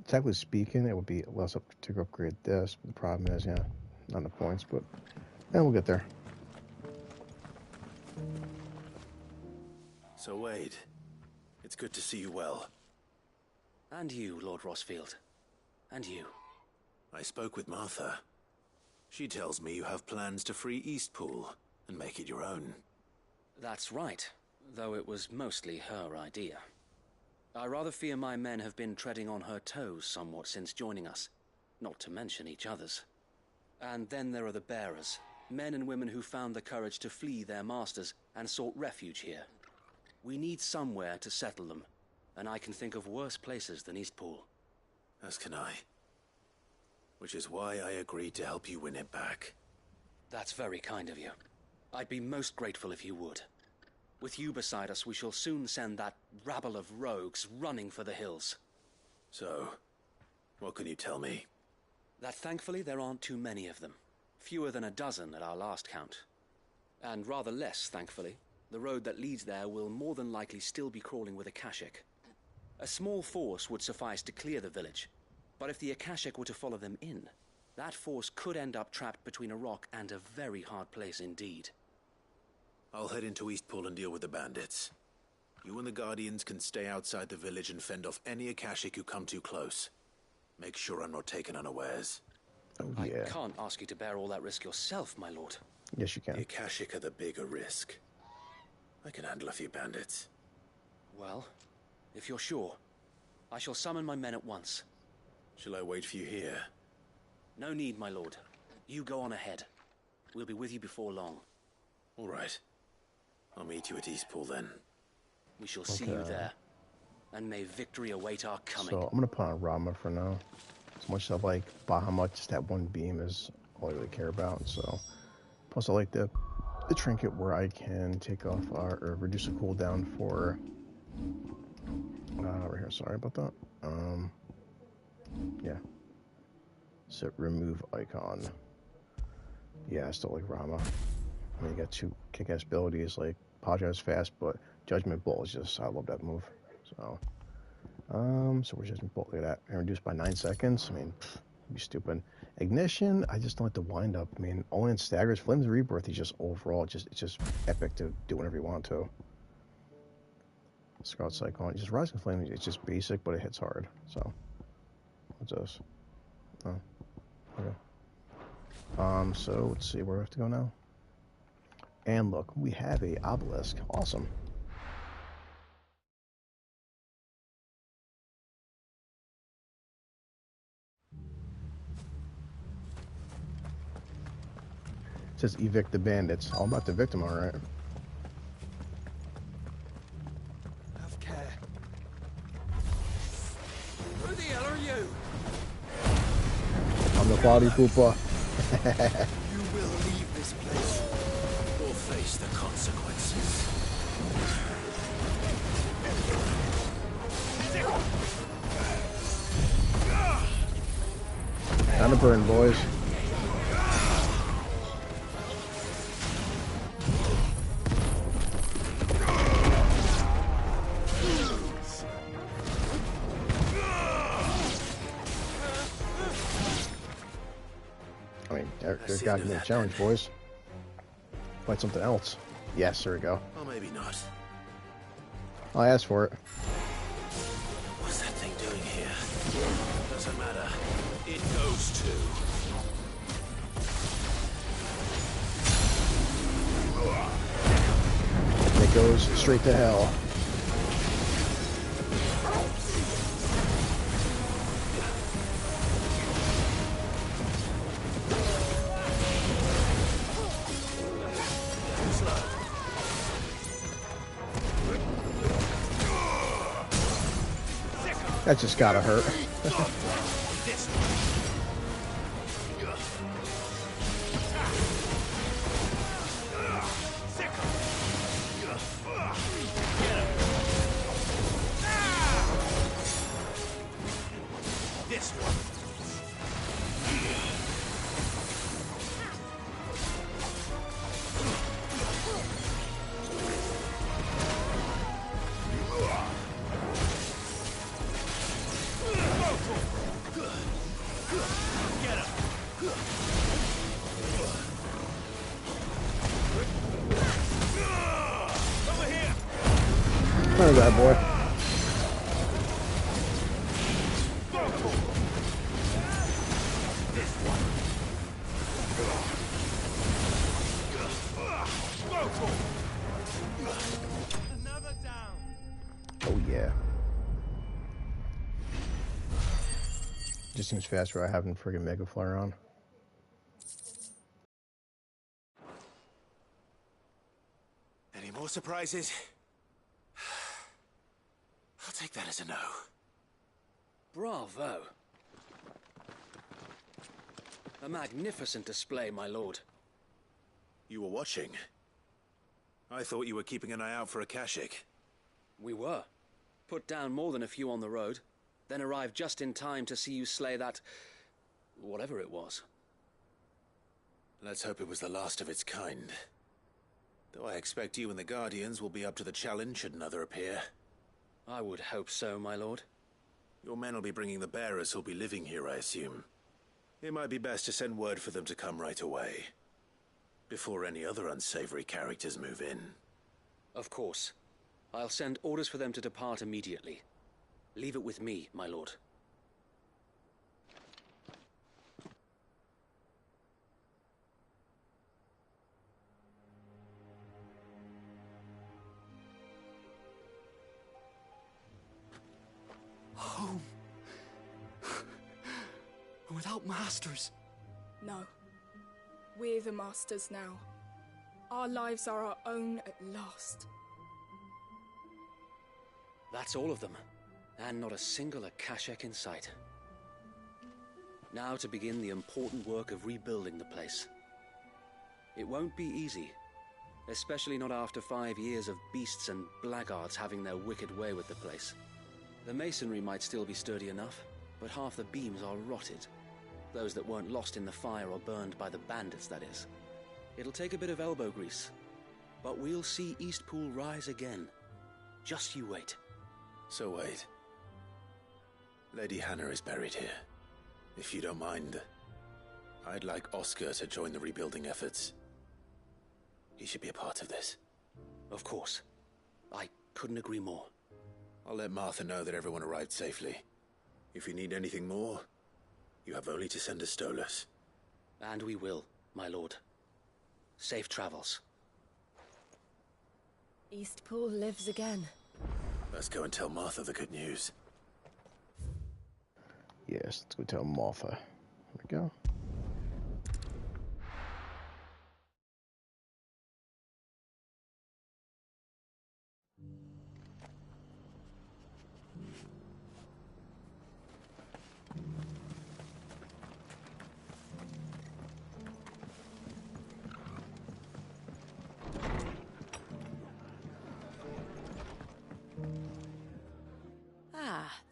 Technically speaking, it would be less up to upgrade this. But the problem is, not enough points. But we'll get there. So Wade, it's good to see you well. And you, Lord Rosfield. And you. I spoke with Martha. She tells me you have plans to free Eastpool and make it your own. That's right, though it was mostly her idea. I rather fear my men have been treading on her toes somewhat since joining us, not to mention each other's. And then there are the bearers, men and women who found the courage to flee their masters and sought refuge here. We need somewhere to settle them, and I can think of worse places than Eastpool. As can I. Which is why I agreed to help you win it back. That's very kind of you. I'd be most grateful if you would. With you beside us, we shall soon send that rabble of rogues running for the hills. So, what can you tell me? That thankfully there aren't too many of them. Fewer than a dozen at our last count. And rather less, thankfully. The road that leads there will more than likely still be crawling with Akashic. A small force would suffice to clear the village, but if the Akashic were to follow them in, that force could end up trapped between a rock and a very hard place indeed. I'll head into Eastpool and deal with the bandits. You and the Guardians can stay outside the village and fend off any Akashic who come too close. Make sure I'm not taken unawares. Oh, yeah. I can't ask you to bear all that risk yourself, my lord. Yes, you can. The Akashic are the bigger risk. I can handle a few bandits. Well, if you're sure, I shall summon my men at once. Shall I wait for you here? No need, my lord. You go on ahead. We'll be with you before long. All right. I'll meet you at Eastpool then. We shall see you there. And may victory await our coming. So I'm gonna put on Rama for now. As much as I like Bahamut, just that one beam is all I really care about. So, plus I like the trinket where I can take off or reduce the cooldown for right here. Sorry about that. Yeah. So remove icon. Yeah, I still like Rama. I mean, you got two kick-ass abilities like Apologize Fast, but Judgment Bolt is just, I love that move. So, so where's Judgment Bolt? Look at that. And reduced by 9 seconds. I mean, be stupid. Ignition, I just don't like the wind up. I mean, only in staggers. Flames Rebirth is just overall, it's just epic to do whatever you want to. Scarlet Cyclone, just Rising Flame, it's just basic, but it hits hard. So, what's this? Oh, okay. So let's see where we have to go now. And look, we have a obelisk. Awesome. It says evict the bandits. All about to evict them, all right. Have care. Who the hell are you? I'm the body pooper. You will leave this place or face the consequences. Time to burn, boys. I mean, there's got to be a challenge, boys. Find something else. Yes, there we go. Or maybe not. I asked for it. What's that thing doing here? Doesn't matter. It goes too. It goes straight to hell. That just gotta hurt. This one. Look at that, boy. Oh yeah. Just seems faster I having friggin' Mega Flare on. Any more surprises? I'll take that as a no. Bravo. A magnificent display, my lord. You were watching? I thought you were keeping an eye out for Akashic. We were. Put down more than a few on the road, then arrived just in time to see you slay that... whatever it was. Let's hope it was the last of its kind. Though I expect you and the Guardians will be up to the challenge should another appear. I would hope so, my lord. Your men will be bringing the bearers who'll be living here, I assume. It might be best to send word for them to come right away, before any other unsavory characters move in. Of course. I'll send orders for them to depart immediately. Leave it with me, my lord. Home. Without masters. No. We're the masters now. Our lives are our own at last. That's all of them. And not a single Akashek in sight. Now to begin the important work of rebuilding the place. It won't be easy. Especially not after 5 years of beasts and blackguards having their wicked way with the place. The masonry might still be sturdy enough, but half the beams are rotted. Those that weren't lost in the fire or burned by the bandits, that is. It'll take a bit of elbow grease, but we'll see Eastpool rise again. Just you wait. So wait. Lady Hannah is buried here. If you don't mind, I'd like Oscar to join the rebuilding efforts. He should be a part of this. Of course. I couldn't agree more. I'll let Martha know that everyone arrived safely. If you need anything more, you have only to send a Stolas. And we will, my lord. Safe travels. Eastpool lives again. Let's go and tell Martha the good news. Yes, let's go tell Martha. Here we go.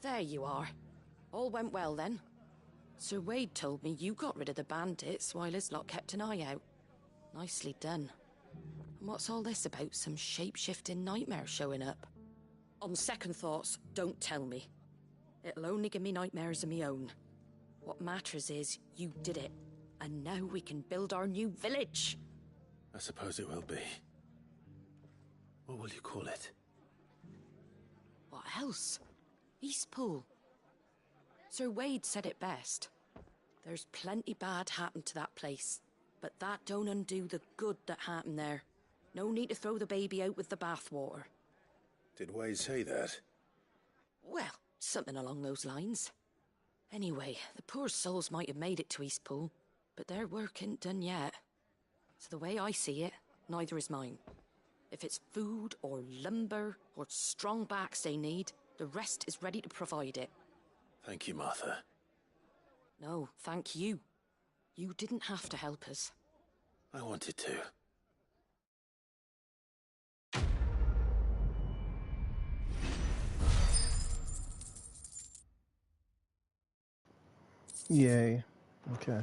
There you are. All went well then. Sir Wade told me you got rid of the bandits while his lot kept an eye out. Nicely done. And what's all this about some shape-shifting nightmare showing up? On second thoughts, don't tell me. It'll only give me nightmares of me own. What matters is you did it. And now we can build our new village. I suppose it will be. What will you call it? What else? Eastpool. Sir Wade said it best. There's plenty bad happened to that place, but that don't undo the good that happened there. No need to throw the baby out with the bathwater. Did Wade say that? Well, something along those lines. Anyway, the poor souls might have made it to Eastpool, but their work ain't done yet. So the way I see it, neither is mine. If it's food or lumber or strong backs they need, the rest is ready to provide it. Thank you, Martha. No, thank you. You didn't have to help us. I wanted to. Yay. Okay.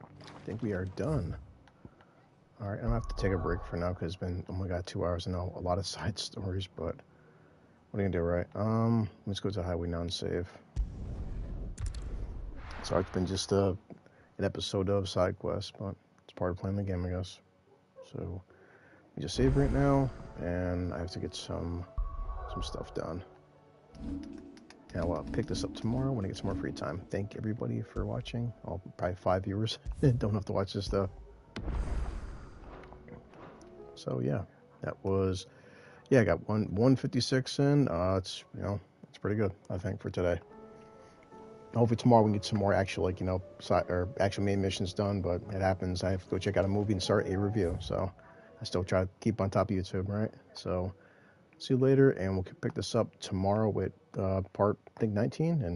I think we are done. Alright, I'm gonna have to take a break for now because it's been, oh my god, 2 hours and a lot of side stories, but what are you gonna do, right? Let's go to Highway non-save. Sorry, it's been just an episode of side quest, but it's part of playing the game, I guess. So we just save right now, and I have to get some stuff done. And I'll pick this up tomorrow when I get some more free time. Thank everybody for watching. Probably 5 viewers don't have to watch this stuff. So yeah, that was, yeah, I got 156 in. It's, you know, it's pretty good, I think, for today. Hopefully tomorrow we can get some more actual, like, you know, actual main missions done, but it happens. I have to go check out a movie and start a review. So I still try to keep on top of YouTube, right? So see you later, and we'll pick this up tomorrow with part, I think, 19, and